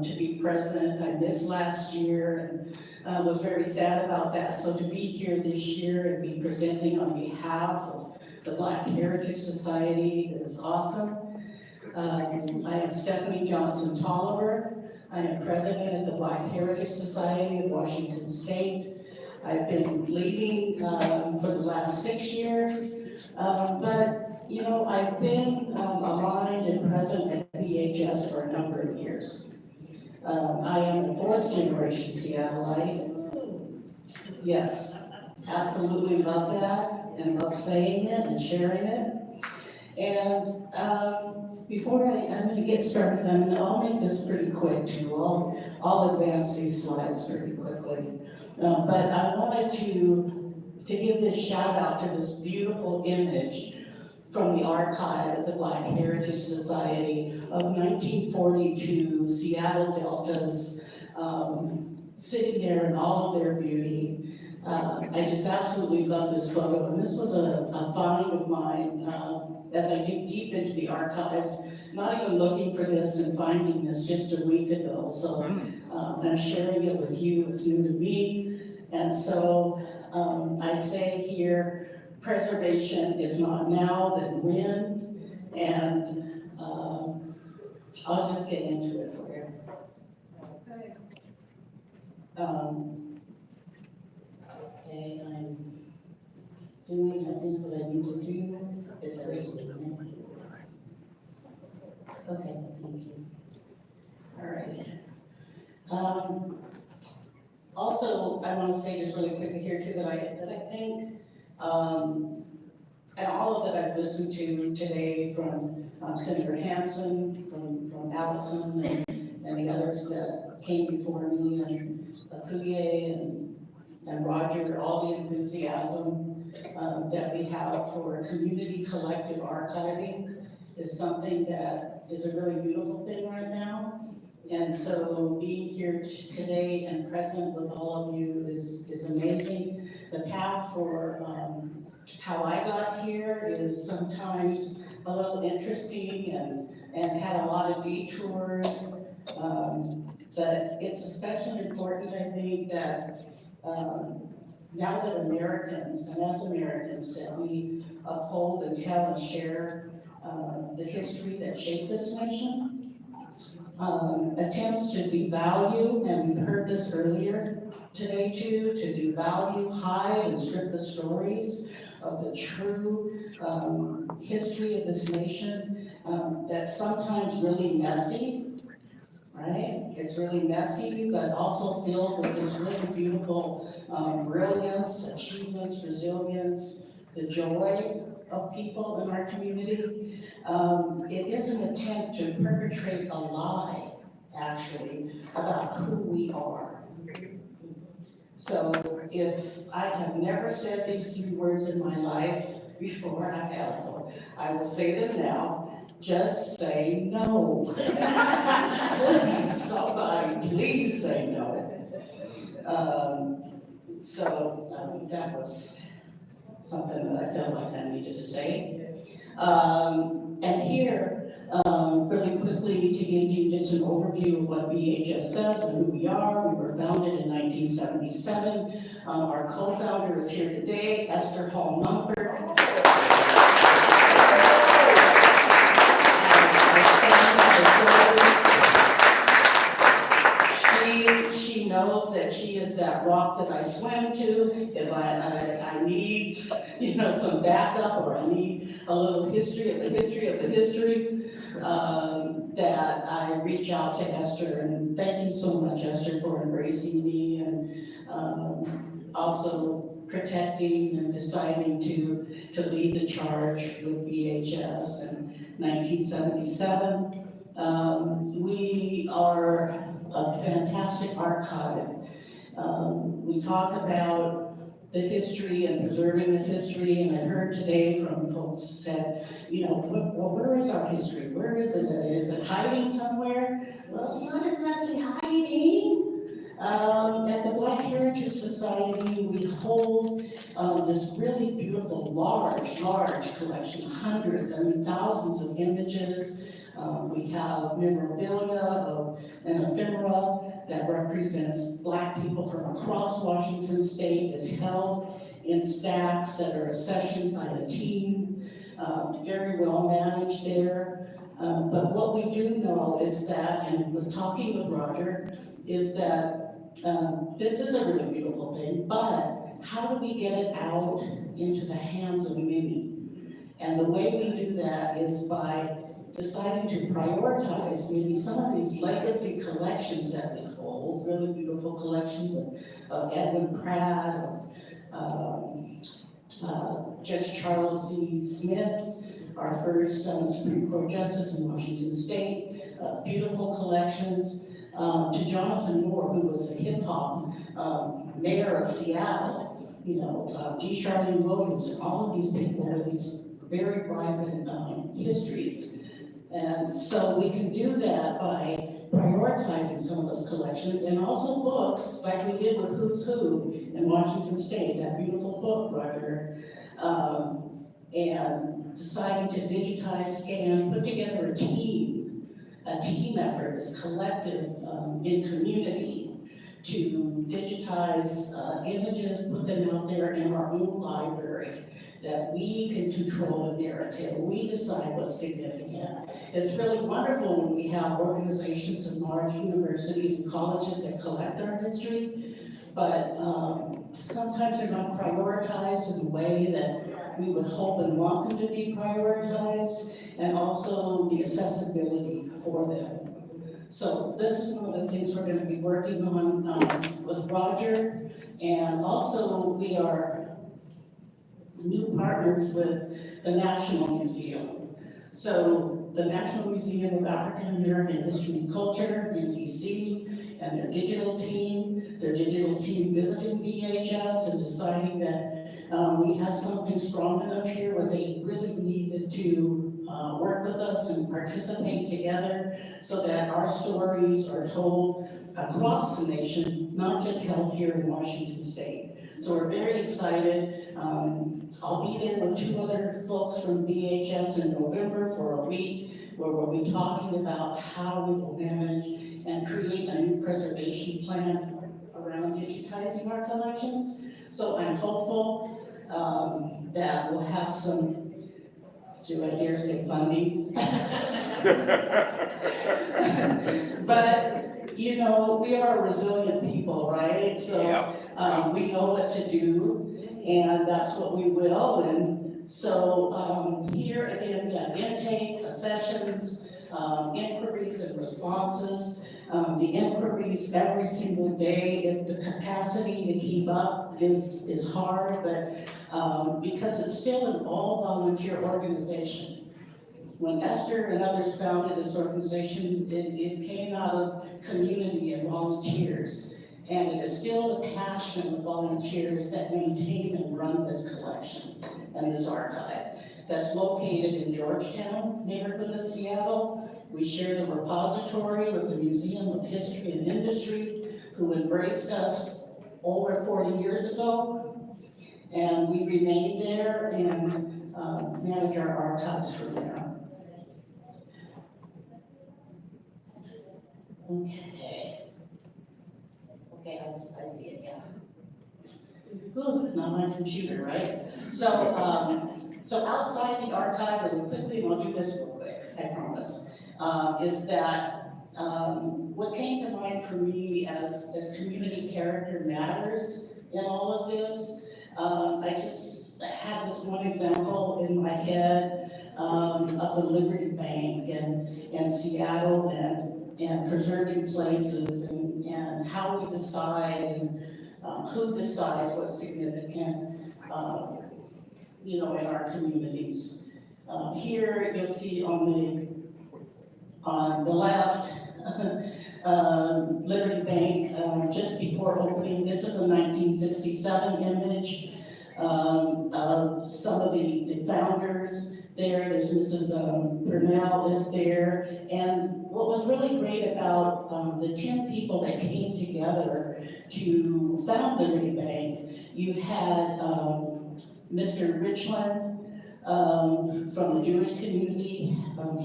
to be present. I missed last year and was very sad about that. So to be here this year and be presenting on behalf of the Black Heritage Society is awesome. I am Stephanie Johnson Tolliver. I am president of the Black Heritage Society of Washington State. I've been leading for the last 6 years, but you know, I've been aligned and present at VHS for a number of years. I am a 4th generation Seattleite. Yes, absolutely love that and love saying it and sharing it. And before I'm going to get started, I'll make this pretty quick too. I'll advance these slides pretty quickly. But I wanted to give this shout out to this beautiful image from the archive at the Black Heritage Society of 1942 Seattle Deltas, sitting there in all of their beauty. I just absolutely love this photo, and this was a find of mine as I dig deep into the archives, not even looking for this and finding this just a week ago. So I'm sharing it with you, it's new to me. And so I say here, preservation, if not now, then when? And I'll just get into it for you. Okay, I'm doing, I think what I need to do is this. Okay, thank you. All right. Also, I want to say just really quickly here too that I think, and all of that I've listened to today from Senator Hansen, from Allison, and the others that came before me, and Akuye and Roger, all the enthusiasm that we have for community collective archiving is something that is a really beautiful thing right now. And so being here today and present with all of you is amazing. The path for how I got here is sometimes a little interesting and had a lot of detours. But it's especially important, I think, that now that Americans, and as Americans, that we uphold and tell and share the history that shaped this nation. attempts to devalue, and we heard this earlier today too, to devalue, hide, and strip the stories of the true history of this nation, that's sometimes really messy, right? It's really messy, but also filled with this really beautiful brilliance, achievements, resilience, the joy of people in our community. It is an attempt to perpetrate a lie, actually, about who we are. So if I have never said these 3 words in my life before, I will say them now. Just say no. Please, somebody, please say no. That was something that I felt like I needed to say. And here, really quickly, to give you just an overview of what BHS does and who we are. We were founded in 1977. Our co-founder is here today, Esther Hall Mumford. She knows that she is that rock that I swim to if I need, some backup, or I need a little history of the history of the history, that I reach out to Esther. And thank you so much, Esther, for embracing me and also protecting and deciding to lead the charge with BHS in 1977. We are a fantastic archive. We talk about the history and preserving the history, and I heard today from folks who said, where is our history? Where is it? Is it hiding somewhere? Well, it's not exactly hiding. At the Black Heritage Society, we hold this really beautiful, large collection, hundreds, thousands of images. We have memorabilia and ephemera that represents Black people from across Washington State, is held in stacks that are accessioned by a team, very well managed there. But what we do know is that, and with talking with Roger, is that this is a really beautiful thing, but how do we get it out into the hands of many? And the way we do that is by deciding to prioritize maybe some of these legacy collections that we hold, really beautiful collections of Edwin Pratt, of Judge Charles C. Smith, our first Supreme Court Justice in Washington State, beautiful collections, to Jonathan Moore, who was the hip hop mayor of Seattle, D. Charlene Williams, and all of these people with these very vibrant histories. And so we can do that by prioritizing some of those collections, and also books, like we did with Who's Who in Washington State, that beautiful book, Roger, and deciding to digitize, scan, put together a team effort, this collective in community, to digitize images, put them out there in our own library, that we can control the narrative, we decide what's significant. It's really wonderful when we have organizations and large universities and colleges that collect our history, but sometimes they're not prioritized in the way that we would hope and want them to be prioritized, and also the accessibility for them. So this is one of the things we're going to be working on with Roger, and also we are new partners with the National Museum. So the National Museum of African American History and Culture in DC, and their digital team visiting BHS and deciding that we have something strong enough here where they really needed to work with us and participate together so that our stories are told across the nation, not just held here in Washington State. So we're very excited. I'll be there with 2 other folks from BHS in November for a week where we'll be talking about how we will manage and create a new preservation plan around digitizing our collections. So I'm hopeful that we'll have some do I dare say funding? But, you know, we are resilient people, right? So, we know what to do, and that's what we will, and so, here again, intake, sessions, inquiries and responses. The inquiries every single day, if the capacity to keep up is hard, but, because it's still an all-volunteer organization. When Esther and others founded this organization, it came out of community and volunteers. And it is still the passion of volunteers that maintain and run this collection and this archive that's located in Georgetown neighborhood of Seattle. We share the repository with the Museum of History and Industry, who embraced us over 40 years ago. And we remain there and manage our archives from there. Okay, I see it, yeah. Ooh, not my computer, right? So, so outside the archive, really quickly, and I'll do this real quick, I promise, is that what came to mind for me as community character matters in all of this. I just had this one example in my head of the Liberty Bank and Seattle and preserving places and how we decide and who decides what's significant, you know, in our communities. Here you'll see on the left, Liberty Bank, just before opening. This is a 1967 image of some of the founders there. There's Mrs. Burnell is there. And what was really great about the 10 people that came together to found Liberty Bank, you had Mr. Richland from the Jewish community,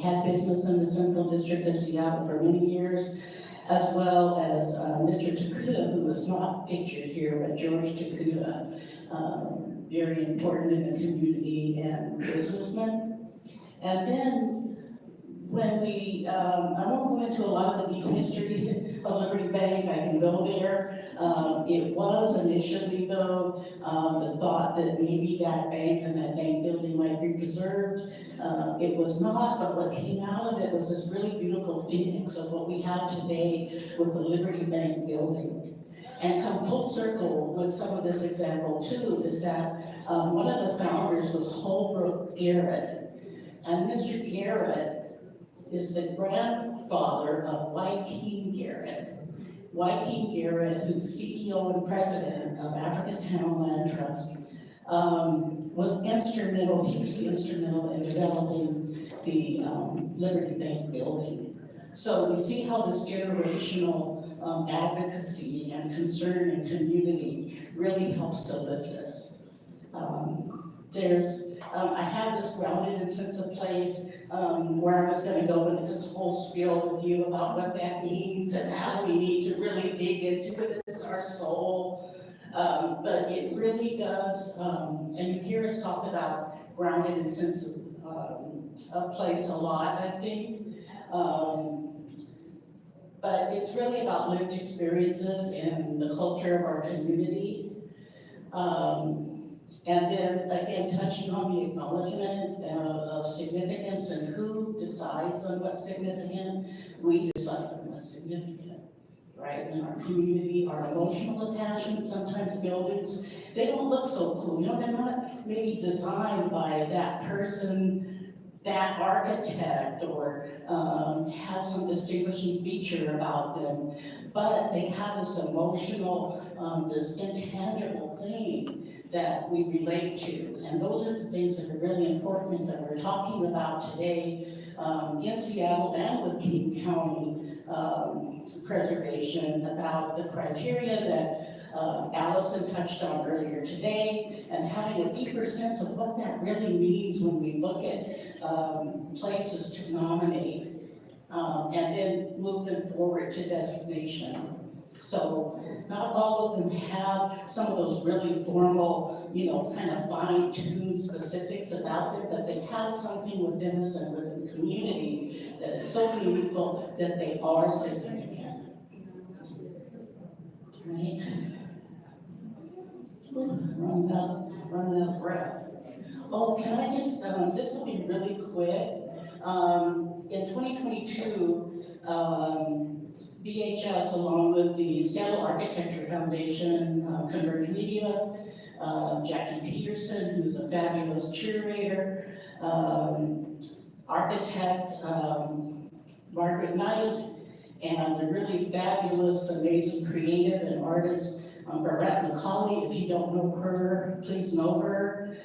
had business in the Central District of Seattle for many years, as well as Mr. Takuda, who was not pictured here, but George Takuda, very important in the community and businessman. And then when we, I won't go into a lot of the deep history of Liberty Bank, I can go there. It was initially, though, the thought that maybe that bank and that bank building might be preserved. It was not, but what came out of it was this really beautiful phoenix of what we have today with the Liberty Bank building. And come full circle with some of this example too, is that one of the founders was Holbrook Garrett. And Mr. Garrett is the grandfather of Joaquin Garrett. Joaquin Garrett, who's CEO and president of African Town Land Trust, was instrumental, hugely instrumental in developing the Liberty Bank building. So we see how this generational advocacy and concern and community really helps to lift us. I have this grounded and sense of place where I was going to go into this whole spiel with you about what that means and how we need to really dig into it. This is our soul. But it really does, and you hear us talk about grounded and sense of place a lot, I think. But it's really about lived experiences and the culture of our community. And then again, touching on the acknowledgement of significance and who decides on what's significant. We decide on what's significant, right? In our community, our emotional attachments, sometimes buildings, they don't look so cool. You know, they're not maybe designed by that person, that architect, or have some distinguishing feature about them, but they have this emotional, this intangible thing that we relate to. And those are the things that are really important that we're talking about today in Seattle and with King County preservation, about the criteria that Allison touched on earlier today, and having a deeper sense of what that really means when we look at places to nominate and then move them forward to designation. So not all of them have some of those really formal, kind of fine-tuned specifics about them, but they have something within us and within the community that is so meaningful that they are significant. Right? Running out of breath. Oh, can I just, this will be really quick. In 2022, VHS, along with the Seattle Architecture Foundation, Converge Media, Jackie Peterson, who's a fabulous curator, architect, Margaret Knight, and the really fabulous, amazing creative and artist, Barrett McCauley. If you don't know her, please know her.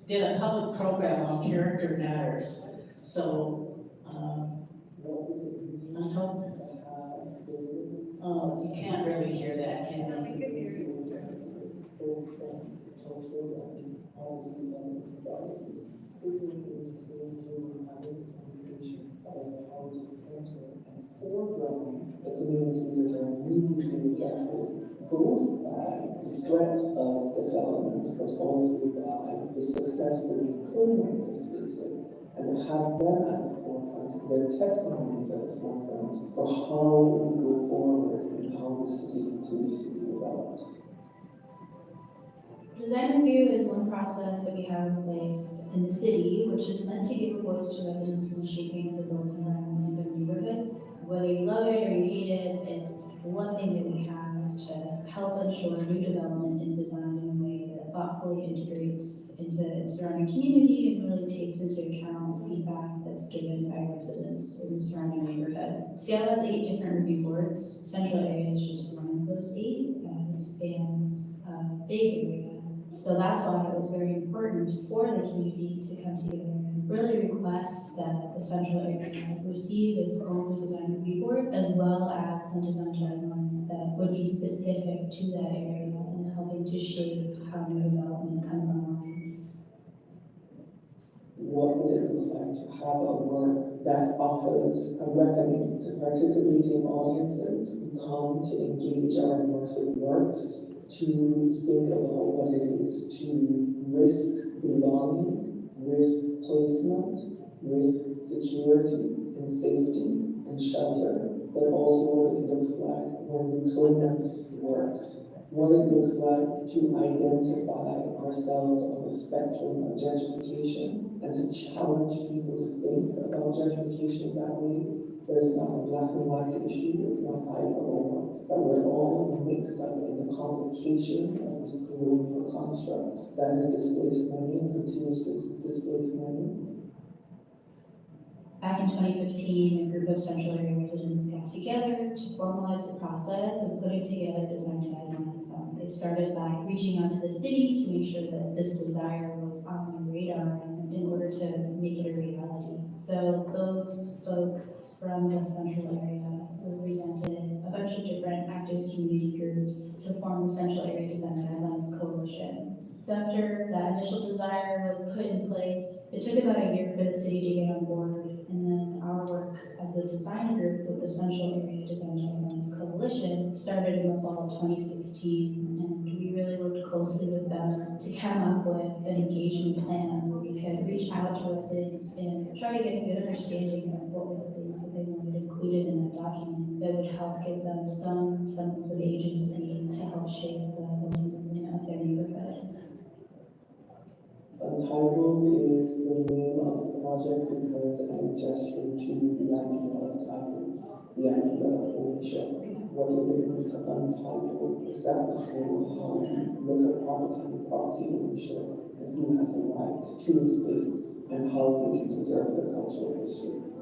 Did a public program on character matters. So, I hope, you can't really hear that, can you? Sitting in the same room, having this conversation about how to center and foreground the communities that are immediately affected, both by the threat of development, but also by the successful deployments of spaces, and to have them at the forefront, their testimonies at the forefront for how we go forward and how the city continues to be developed. Design review is one process that we have in place in the city, which is meant to give a voice to residents in the shaping of the built environment in their neighborhoods. Whether you love it or you hate it, it's one thing that we have to help ensure new development is designed in a way that thoughtfully integrates into its surrounding community and really takes into account feedback that's given by residents in the surrounding neighborhood. Seattle has 8 different review boards. Central area is just one of those 8. It spans a big area. So that's why it was very important for the community to come together and really request that the central area receive its own design review board, as well as some design guidelines that would be specific to that area and helping to shape how new development comes online. What would it look like to have a work that offers a reckoning to participating audiences who come to engage our immersive works, to think about what it is to risk belonging, risk placement, risk security and safety and shelter, but also what it looks like when deployment works, what it looks like to identify ourselves on the spectrum of gentrification and to challenge people to think about gentrification that way. There's not a black and white issue, it's not either or, but we're all mixed up in the complication of this colonial construct that has displaced many and continues to displace many. Back in 2015, a group of Central Area residents got together to formalize the process of putting together design guidelines. They started by reaching out to the city to make sure that this desire was on the radar in order to make it a reality. So those folks from the Central Area represented a bunch of different active community groups to form the Central Area Design Guidelines Coalition. So after that initial desire was put in place, it took about a year for the city to get on board, and then our work as a design group with the Central Area Design Guidelines Coalition started in the fall of 2016, and we really worked closely with them to come up with an engagement plan where we could reach out to residents and try to get a good understanding of what were the things that they wanted included in that document that would help give them some semblance of agency to help shape the building of their neighborhood. Untitled is the name of the project because I'm gesturing to the idea of titles, the idea of ownership. What does it mean to untitle the status quo of how we look at property ownership, and who has a right to a space, and how we can preserve their cultural histories?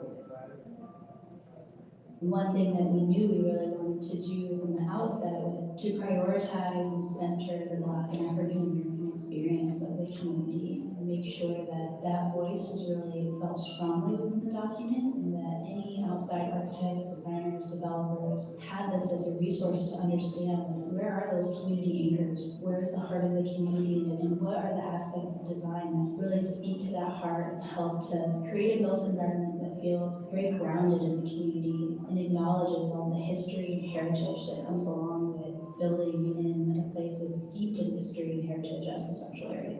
One thing that we knew we really wanted to do from the outset was to prioritize and center the Black and African American experience of the community and make sure that that voice was really felt strongly within the document and that any outside architects, designers, developers had this as a resource to understand where are those community anchors, where is the heart of the community, and what are the aspects of design that really speak to that heart and help to create a built environment that feels very grounded in the community and acknowledges all the history and heritage that comes along with building in a place that's steeped in history and heritage as the central area.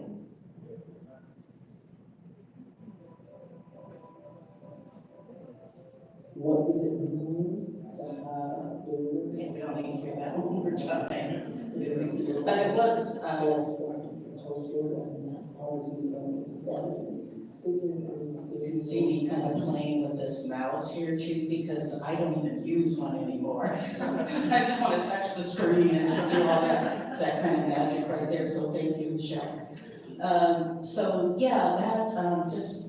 What does it mean to have buildings? Okay, we don't need to hear that one more time. But it was, Culture and quality development gardens, sitting in the you can city. see me kind of playing with this mouse here too, because I don't even use one anymore. I just want to touch the screen and just do all that kind of magic right there, so thank you, Michelle. So yeah, that just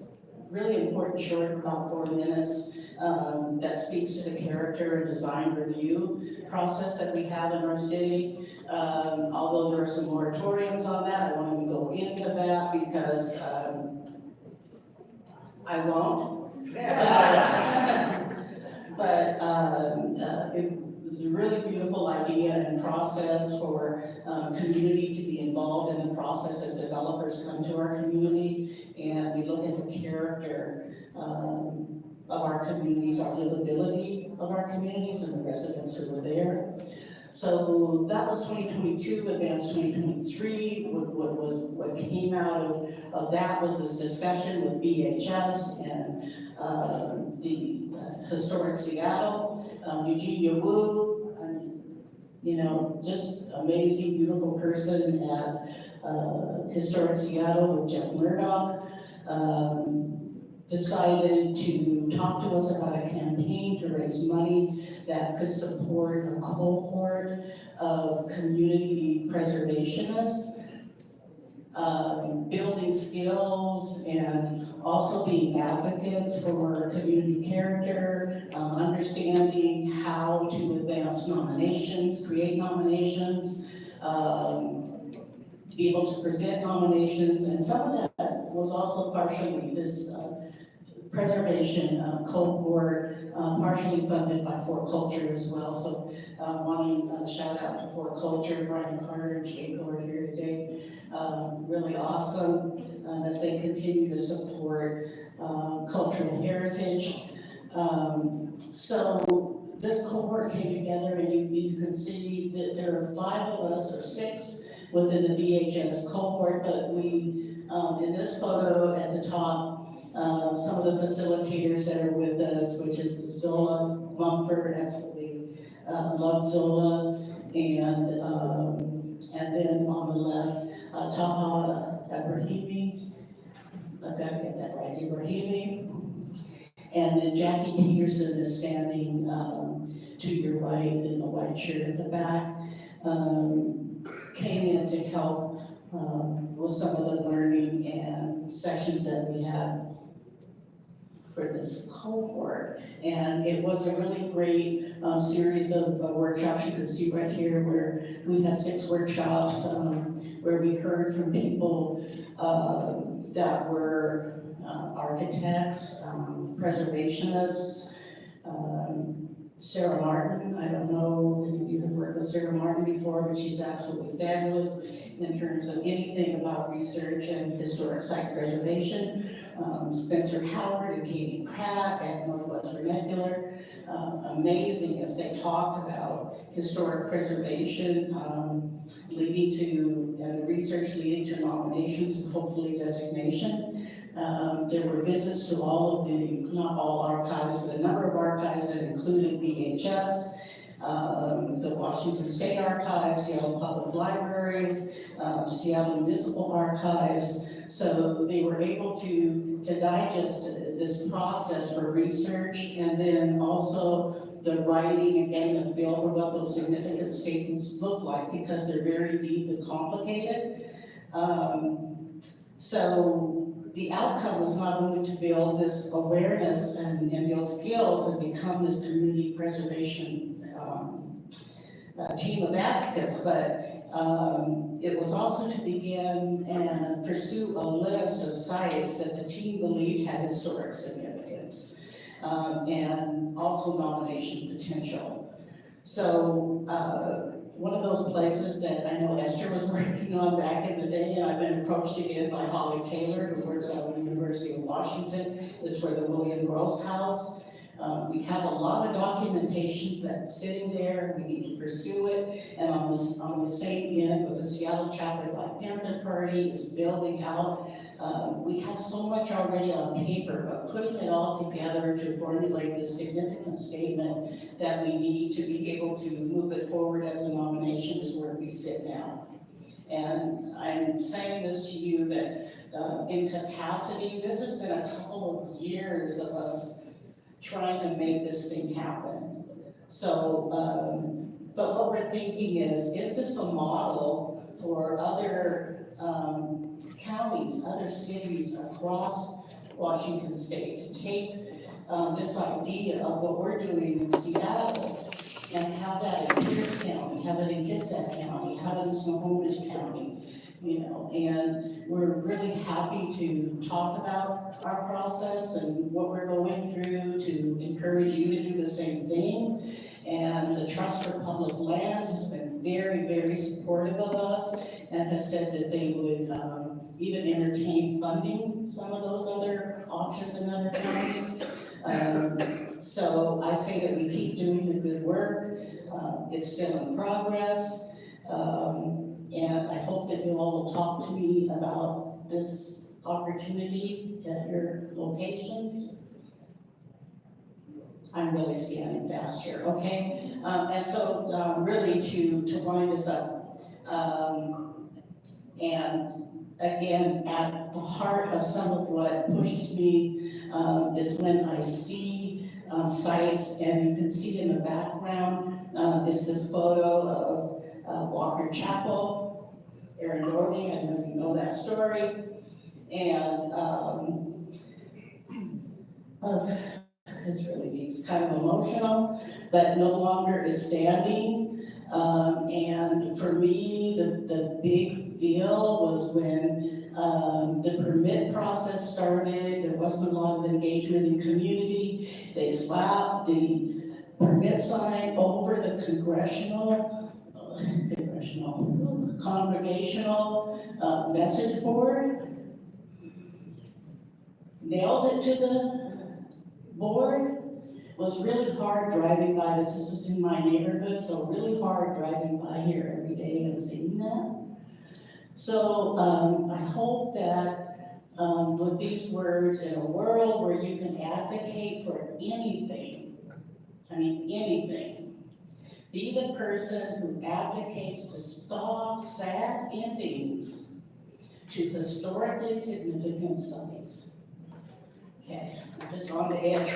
really important short, about 4 minutes, that speaks to the character and design review process that we have in our city. Although there are some moratoriums on that, I won't even go into that because I won't. But it was a really beautiful idea and process for community to be involved in the process as developers come to our community, and we look at the character of our communities, our livability of our communities and the residents who were there. So that was 2022, advanced 2023. What came out of that was this discussion with BHS and the Historic Seattle, Eugenia Wu, just amazing, beautiful person at Historic Seattle with Jeff Murdoch. Decided to talk to us about a campaign to raise money that could support a cohort of community preservationists, building skills and also being advocates for community character, understanding how to advance nominations, create nominations, be able to present nominations, and some of that was also partially this preservation cohort, partially funded by Fort Culture as well. So wanting a shout out to Fort Culture, Brian Carter and Jake who are here today. Really awesome as they continue to support cultural heritage. So this cohort came together, and you can see that there are 5 of us or 6 within the BHS cohort, but we, in this photo at the top, some of the facilitators that are with us, which is Zola Mumford, absolutely love Zola, and then on the left, Taha Ibrahimi, I've got to get that right, Ibrahimi, and then Jackie Peterson is standing to your right in the white shirt at the back, came in to help with some of the learning and sessions that we had for this cohort. And it was a really great series of workshops. You can see right here where we had 6 workshops where we heard from people that were architects, preservationists, Sarah Martin. I don't know if you have worked with Sarah Martin before, but she's absolutely fabulous in terms of anything about research and historic site preservation. Spencer Howard and Katie Pratt at Northwest Vernacular, amazing as they talk about historic preservation, leading to, and research leading to nominations and hopefully designation. There were visits to all of the, not all archives, but a number of archives that included BHS, the Washington State Archives, Seattle Public Libraries, Seattle Municipal Archives. So they were able to digest this process for research, and then also the writing and getting a feel for what those significant statements look like, because they're very deep and complicated. So the outcome was not only to build this awareness and build skills and become this community preservation team of advocates, but It was also to begin and pursue a list of sites that the team believed had historic significance, and also nomination potential. So, one of those places that I know Esther was working on back in the day, and I've been approached again by Holly Taylor, who works at the University of Washington, is for the William Gross House. We have a lot of documentations that's sitting there, we need to pursue it, and on the same end, with the Seattle Chapter Black Panther Party is building out. We have so much already on paper, but putting it all together to formulate this significant statement that we need to be able to move it forward as a nomination is where we sit now. And I'm saying this to you that in capacity, this has been a couple of years of us trying to make this thing happen. So, but what we're thinking is this a model for other counties, other cities across Washington State to take this idea of what we're doing in Seattle and have that in Pierce County, have it in Kitsap County, have it in Snohomish County, you know, and we're really happy to talk about our process and what we're going through to encourage you to do the same thing. And the Trust for Public Land has been very, very supportive of us and has said that they would even entertain funding some of those other options in other counties. So I say that we keep doing the good work. It's still in progress. And I hope that you all will talk to me about this opportunity at your locations. I'm really scanning fast here, okay? And so really to wind this up, and again, at the heart of some of what pushes me is when I see sites, and you can see in the background, is this photo of Walker Chapel, Aaron Doherty, I know you know that story, and it's really deep, it's kind of emotional, but no longer is standing. And for me, the big deal was when the permit process started. There wasn't a lot of engagement in community. They slapped the permit sign over the congregational message board, nailed it to the board. Was really hard driving by this. This was in my neighborhood, so really hard driving by here every day and seeing that. So I hope that with these words, in a world where you can advocate for anything, I mean anything, be the person who advocates to stop sad endings to historically significant sites. Okay, I'm just on the edge.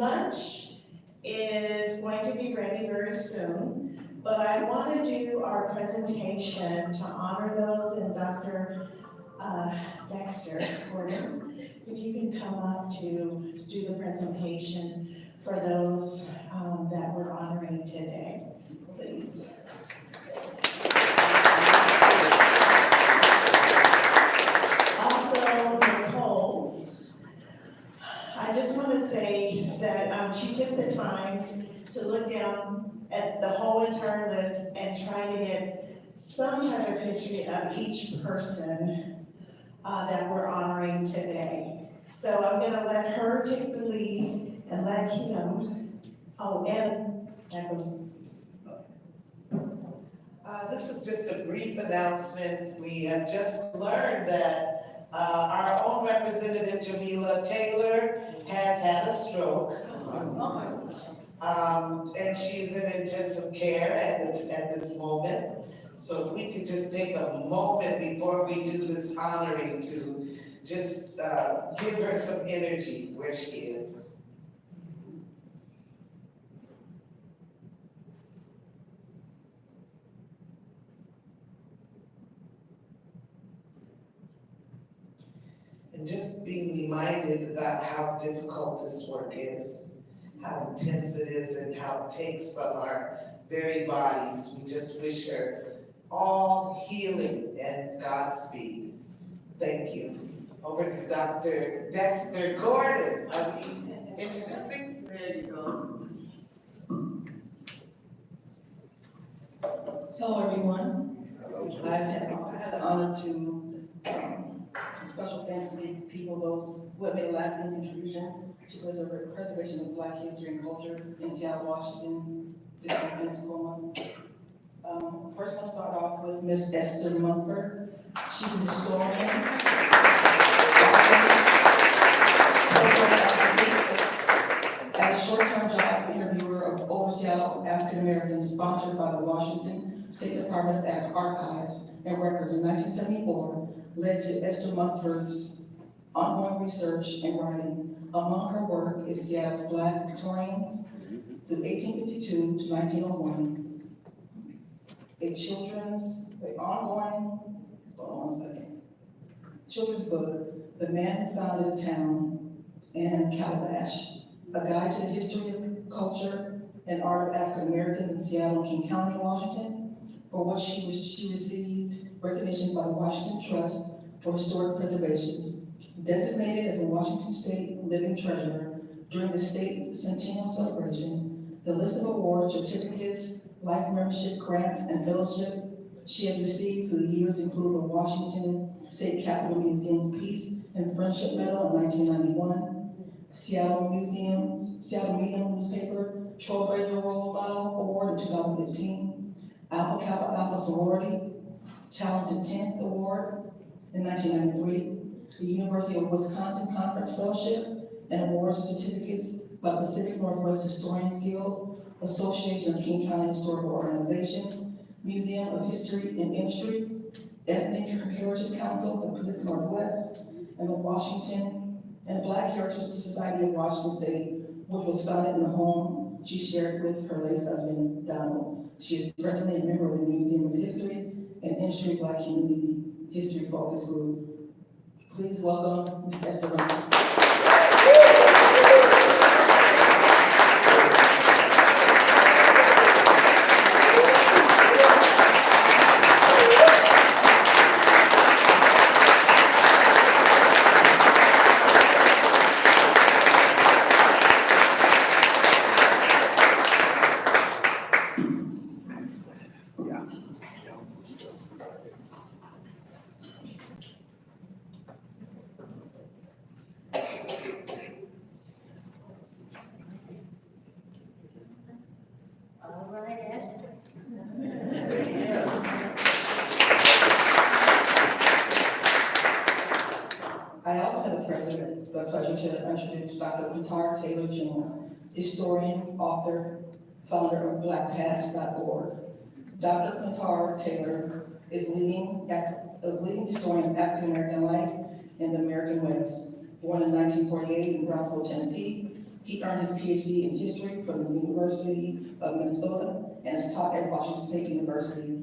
Lunch is going to be ready very soon, but I want to do our presentation to honor those, and Dr. Dexter Gordon, if you can come up to do the presentation for those that we're honoring today, please. Also, Nicole, I just want to say that she took the time to look down at the whole entire list and try to get some type of history of each person that we're honoring today. So I'm going to let her take the lead and let him, and that goes. This is just a brief announcement. We have just learned that Our own representative Jamila Taylor has had a stroke. And she's in intensive care at this moment. So if we could just take a moment before we do this honoring to just give her some energy where she is. And just being reminded about how difficult this work is, how intense it is, and how it takes from our very bodies. We just wish her all healing and Godspeed. Thank you. Over to Dr. Dexter Gordon. Are we introducing? There you go. Hello, everyone. I have the honor to special thanks to the people, those who have made a lasting contribution to preservation of Black history and culture in Seattle, Washington, Tacoma, and Tacoma. First, I want to start off with Miss Esther Mumford. She's an historian, at a short-term job interviewer of Over Seattle African Americans, sponsored by the Washington State Department of Archives and Records in 1974, led to Esther Mumford's ongoing research and writing. Among her work is Seattle's Black Victorians through 1852 to 1901, children's book, The Man Who Founded a Town, and Calabash, a guide to the history of culture and art of African Americans in Seattle and King County, Washington, for which she received recognition by the Washington Trust for Historic Preservation. Designated as a Washington State Living Treasure during the state's centennial celebration, the list of awards, certificates, life membership, grants, and fellowship she has received through the years include the Washington State Capitol Museum's Peace and Friendship Medal in 1991, Seattle Medium Newspaper Trailblazer Role Model Award in 2015, Alpha Kappa Alpha Sorority Talented 10th Award in 1993, the University of Wisconsin Conference Fellowship and awards and certificates by Pacific Northwest Historians Guild, Association of King County Historical Organizations, Museum of History and Industry, Ethnic Heritage Council of the Pacific Northwest, and the Washington and Black Heritage Society of Washington State, which was founded in the home she shared with her late husband, Donald. She is presently a member of the Museum of History and Industry Black Community History Focus Group. Please welcome Ms. Esther Mumford. I also have the pleasure to introduce Dr. Quintard Taylor Jr., historian, author, founder of BlackPast.org. Dr. Quintard Taylor is leading historian of African American life in the American West. Born in 1948 in Brownsville, Tennessee, he earned his Ph.D. in history from the University of Minnesota and is taught at Washington State University,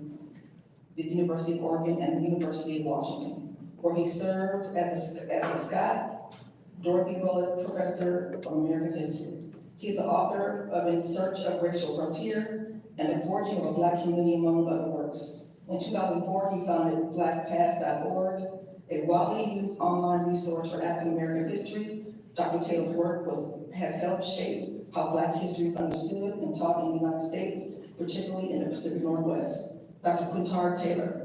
the University of Oregon, and the University of Washington, where he served as a Scott Dorothy Bullitt Professor of American History. He is the author of In Search of Racial Frontier and The Forging of a Black Community, among other works. In 2004, he founded BlackPast.org, a widely used online resource for African American history. Dr. Taylor's work has helped shape how Black history is understood and taught in the United States, particularly in the Pacific Northwest. Dr. Quintard Taylor.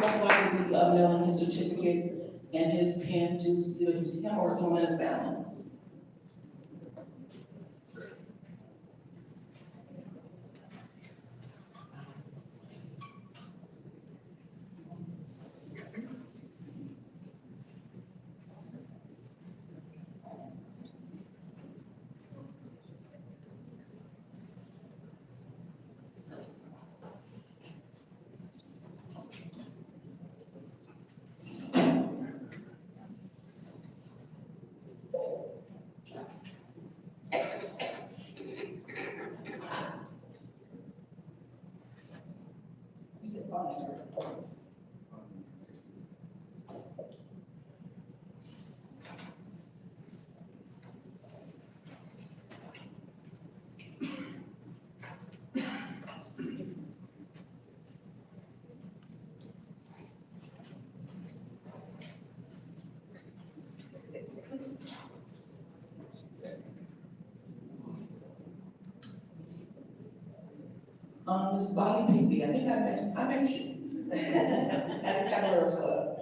Most likely be unveiling his certificate and his pen to either him or someone in his family. Ms. Bonnie Pinkney, I think I met you at the Caballeros Club.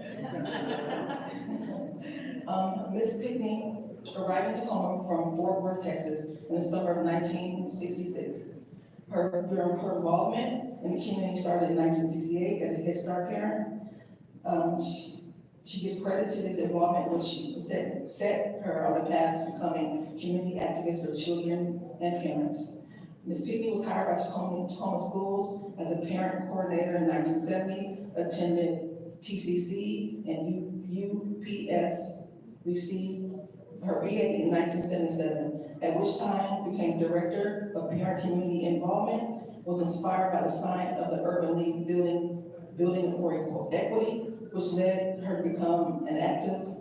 Ms. Pinkney arrived in Tacoma from Fort Worth, Texas in the summer of 1966. Her involvement in the community started in 1968 as a Head Start parent. She gives credit to this involvement, which set her on the path to becoming community activist for children and parents. Ms. Pinkney was hired by Tacoma Schools as a parent coordinator in 1970, attended TCC and UPS, received her BA in 1977, at which time became Director of Parent Community Involvement, was inspired by the sign of the Urban League building for equity, which led her to become an active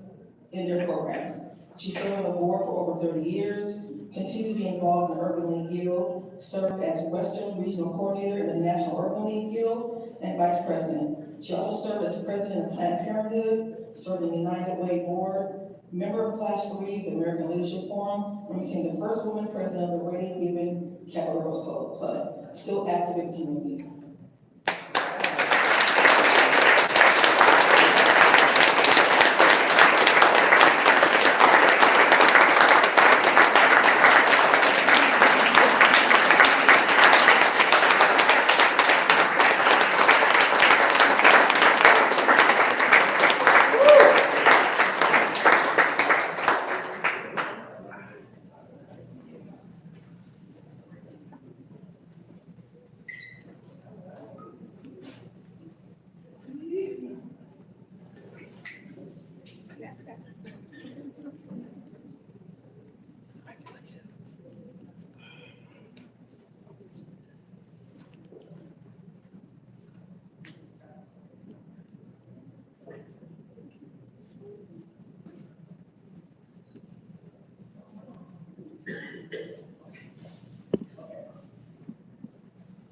in their programs. She served on the board for over 30 years, continued to be involved in the Urban League Guild, served as Western Regional Coordinator in the National Urban League Guild, and Vice President. She also served as President of Planned Parenthood, served in the United Way Board, member of Class 3 of the American Leadership Forum, and became the first woman president of the Ray Given Caballeros Club, still active in the community.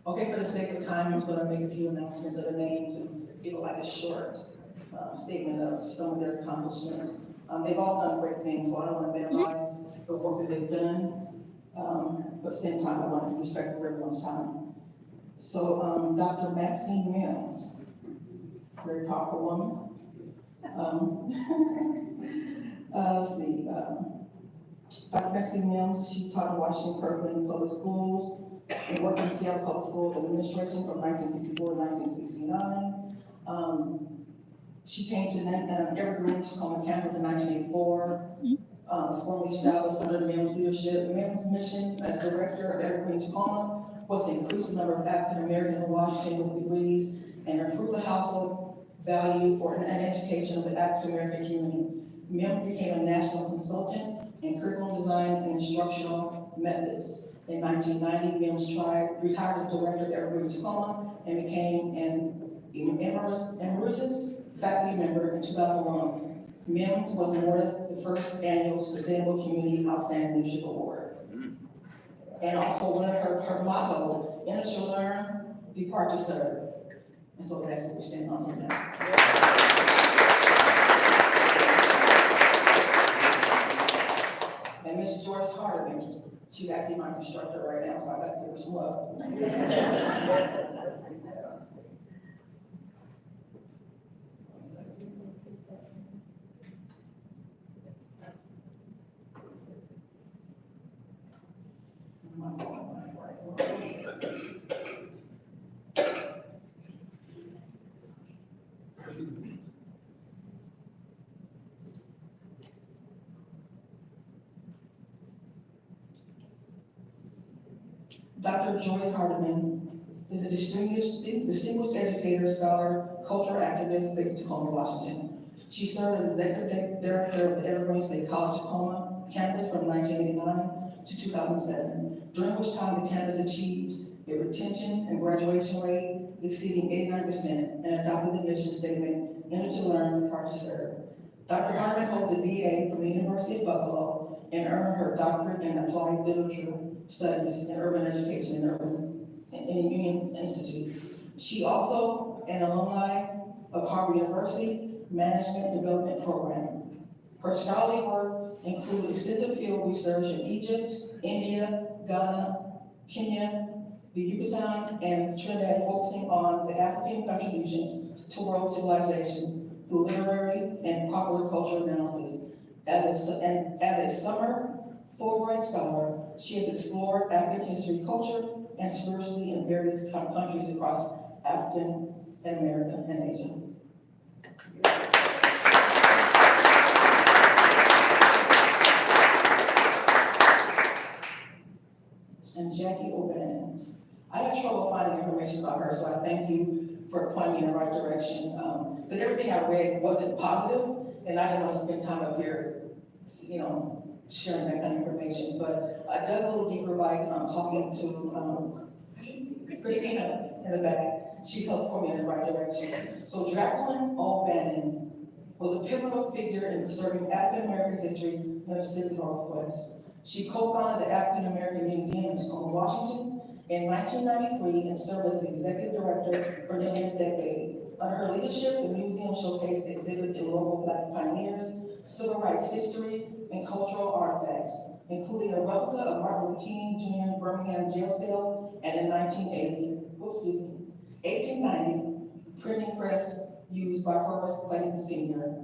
Okay, for the sake of time, I'm just gonna make a few announcements of the names and give like a short statement of some of their accomplishments. They've all done great things, so I don't want to minimize the work that they've done. But at the same time, I want to respect everyone's time. So Dr. Maxine Mills, very powerful woman. Let's see, Dr. Maxine Mills, she taught in Washington Kirkland Public Schools and worked in Seattle Public Schools Administration from 1964 to 1969. She came to Evergreen Tacoma campus in 1984. Was formally established under the Mims leadership. Mims' mission as director of Evergreen Tacoma was to increase the number of African Americans in Washington with degrees and improve the household value for an education of the African American community. Mims became a national consultant in curriculum design and instructional methods. In 1990, Mims retired as director of Evergreen Tacoma and became an emeritus faculty member in 2001. Mims was awarded the first annual Sustainable Community Outstanding Leadership Award. And also one of her motto, enter to learn, depart to serve. And so that's what we're standing on here now. And Ms. Joyce Hardeman, she's actually my instructor right now, so I got to give her some love. Dr. Joyce Hardeman is a distinguished educator, scholar, cultural activist based in Tacoma, Washington. She served as executive director of the Evergreen State College Tacoma campus from 1989 to 2007, during which time the campus achieved a retention and graduation rate exceeding 89% and adopted the mission statement, enter to learn, depart to serve. Dr. Hardeman holds a BA from the University of Buffalo and earned her doctorate in applied literature studies in urban education in Union Institute. She also an alumni of Harvard University Management Development Program. Her scholarly work includes extensive field research in Egypt, India, Ghana, Kenya, the Yucatan, and Trinidad, focusing on the African contributions to world civilization through literary and popular culture analysis. As a summer Fulbright scholar, she has explored African history, culture, and spirituality in various countries across African, American, and Asian. And Jackie O'Bannon. I had trouble finding information about her, so I thank you for pointing me in the right direction. Because everything I read wasn't positive, and I didn't want to spend time up here, sharing that kind of information. But I dug a little deeper by talking to Christina in the back. She helped point me in the right direction. So Jacqueline O'Bannon was a pivotal figure in preserving African American history in the Pacific Northwest. She co-founded the African American Museum in Tacoma, Washington in 1993 and served as the executive director for nearly a decade. Under her leadership, the museum showcased exhibits in local Black pioneers, civil rights history, and cultural artifacts, including a replica of Martin Luther King Jr. Birmingham jail cell and in 1890, printing press used by Horace Clayton Sr.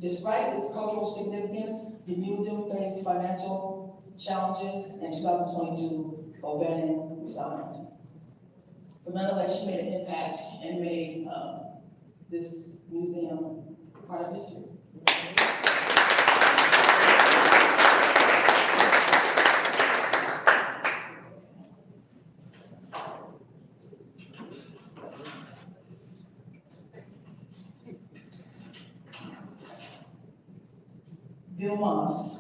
Despite its cultural significance, the museum faced financial challenges. In 2022, O'Bannon resigned. But nonetheless, she made an impact and made this museum part of history. Bill Moss,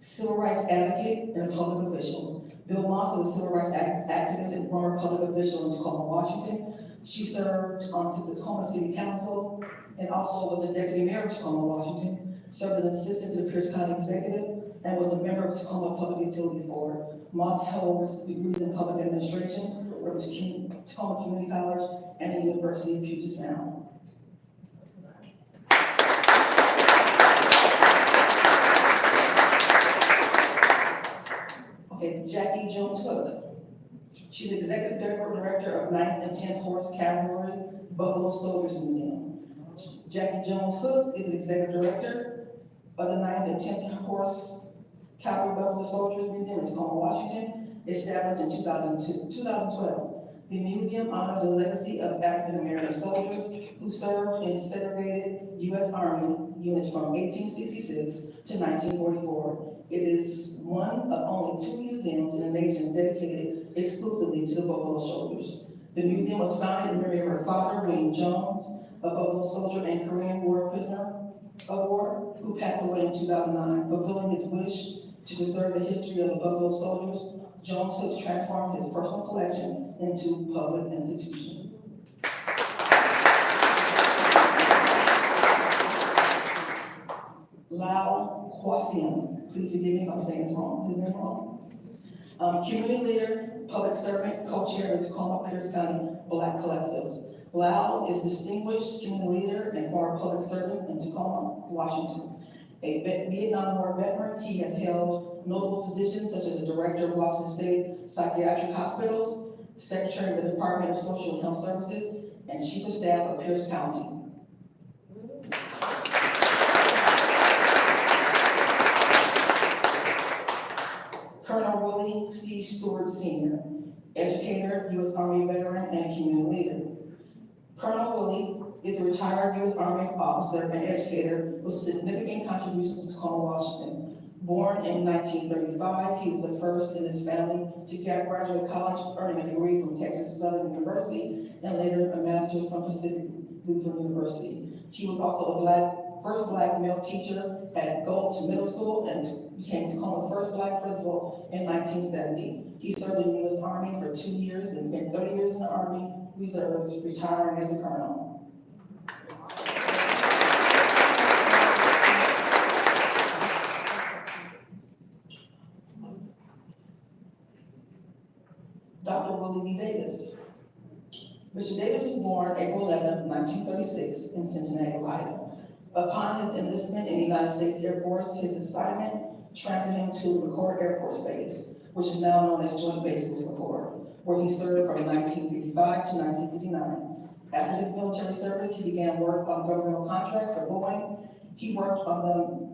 civil rights advocate and a public official. Bill Moss was a civil rights activist and former public official in Tacoma, Washington. She served on the Tacoma City Council and also was a deputy mayor of Tacoma, Washington, served as assistant to the Pierce County Executive, and was a member of the Tacoma Public Utilities Board. Moss holds degrees in public administration from Tacoma Community College and the University of Puget Sound. Okay, Jackie Jones Hook. She's executive director of 9th and 10th Horse Cavalry Buffalo Soldiers Museum. Jackie Jones Hook is the executive director of the 9th and 10th Horse Cavalry Buffalo Soldiers Museum in Tacoma, Washington, established in 2012. The museum honors the legacy of African American soldiers who served in segregated U.S. Army units from 1866 to 1944. It is one of only 2 museums in the nation dedicated exclusively to the Buffalo Soldiers. The museum was founded in memory of her father, William Jones, a Buffalo soldier and Korean War prisoner of war, who passed away in 2009. Fulfilling his wish to preserve the history of the Buffalo Soldiers, Jones Hook transformed his personal collection into a public institution. Lau Kwasium, please forgive me if I'm saying his name wrong. Community leader, public servant, co-chair of the Tacoma Pierce County Black Collectives. Lau is distinguished community leader and former public servant in Tacoma, Washington. A Vietnam War veteran, he has held notable positions such as the director of Washington State Psychiatric Hospitals, secretary of the Department of Social and Health Services, and chief of staff of Pierce County. Colonel Willie C. Stewart Sr., educator, U.S. Army veteran, and a community leader. Colonel Willie is a retired U.S. Army officer and educator with significant contributions to Tacoma, Washington. Born in 1935, he was the first in his family to graduate college, earning a degree from Texas Southern University and later a master's from Pacific Lutheran University. He was also the first black male teacher at Gold Middle School and became Tacoma's first black principal in 1970. He served in the U.S. Army for 2 years and spent 30 years in the Army Reserves, retiring as a colonel. Dr. Willie B. Davis. Mr. Davis was born April 11, 1936 in Cincinnati, Ohio. Upon his enlistment in the United States Air Force, his assignment transferred him to McCord Air Force Base, which is now known as Joint Base Lewis McCord. where he served from 1955 to 1959. After his military service, he began work on governmental contracts for Boeing. He worked on the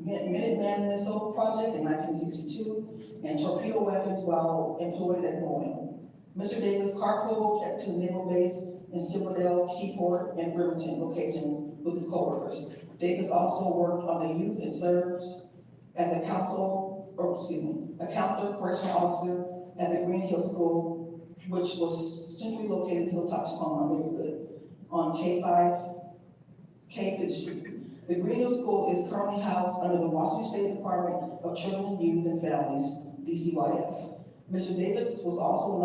Minuteman Missile Project in 1962 and torpedo weapons while employed at Boeing. Mr. Davis carpooled to Naval Base in Silverdale, Keyport, and Bremerton locations with his coworkers. Davis also worked on the youth and served as a counselor correctional officer at the Green Hill School, which was centrally located in Hilltop, Tacoma neighborhood on K5th Street. The Green Hill School is currently housed under the Washington State Department of Children, Youth, and Families, DCYF. Mr. Davis was also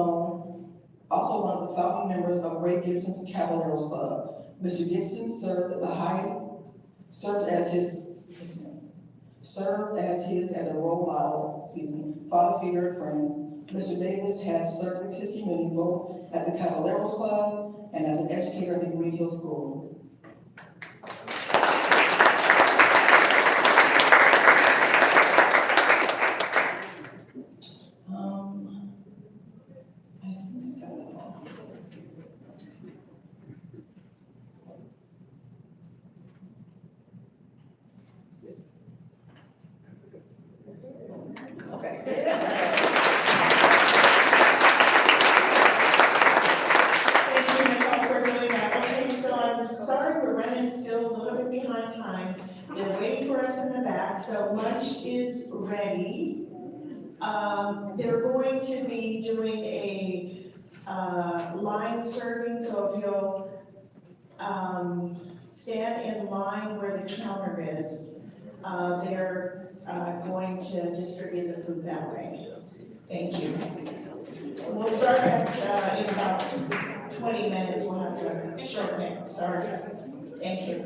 one of the founding members of Ray Gibson's Caballeros Club. Mr. Gibson served as a role model, father figure and friend. Mr. Davis has served his community both at the Caballeros Club and as an educator at the Green Hill School. I think I got it all. Thank you, Nicole, for doing that. Okay, so I'm sorry, we're running still a little bit behind time. They're waiting for us in the back, so lunch is ready. They're going to be doing a, line serving, so if you'll, stand in line where the counter is, they're, going to distribute the food that way. Thank you. We'll start at, in about 20 minutes, we'll have to shorten it, sorry. Thank you.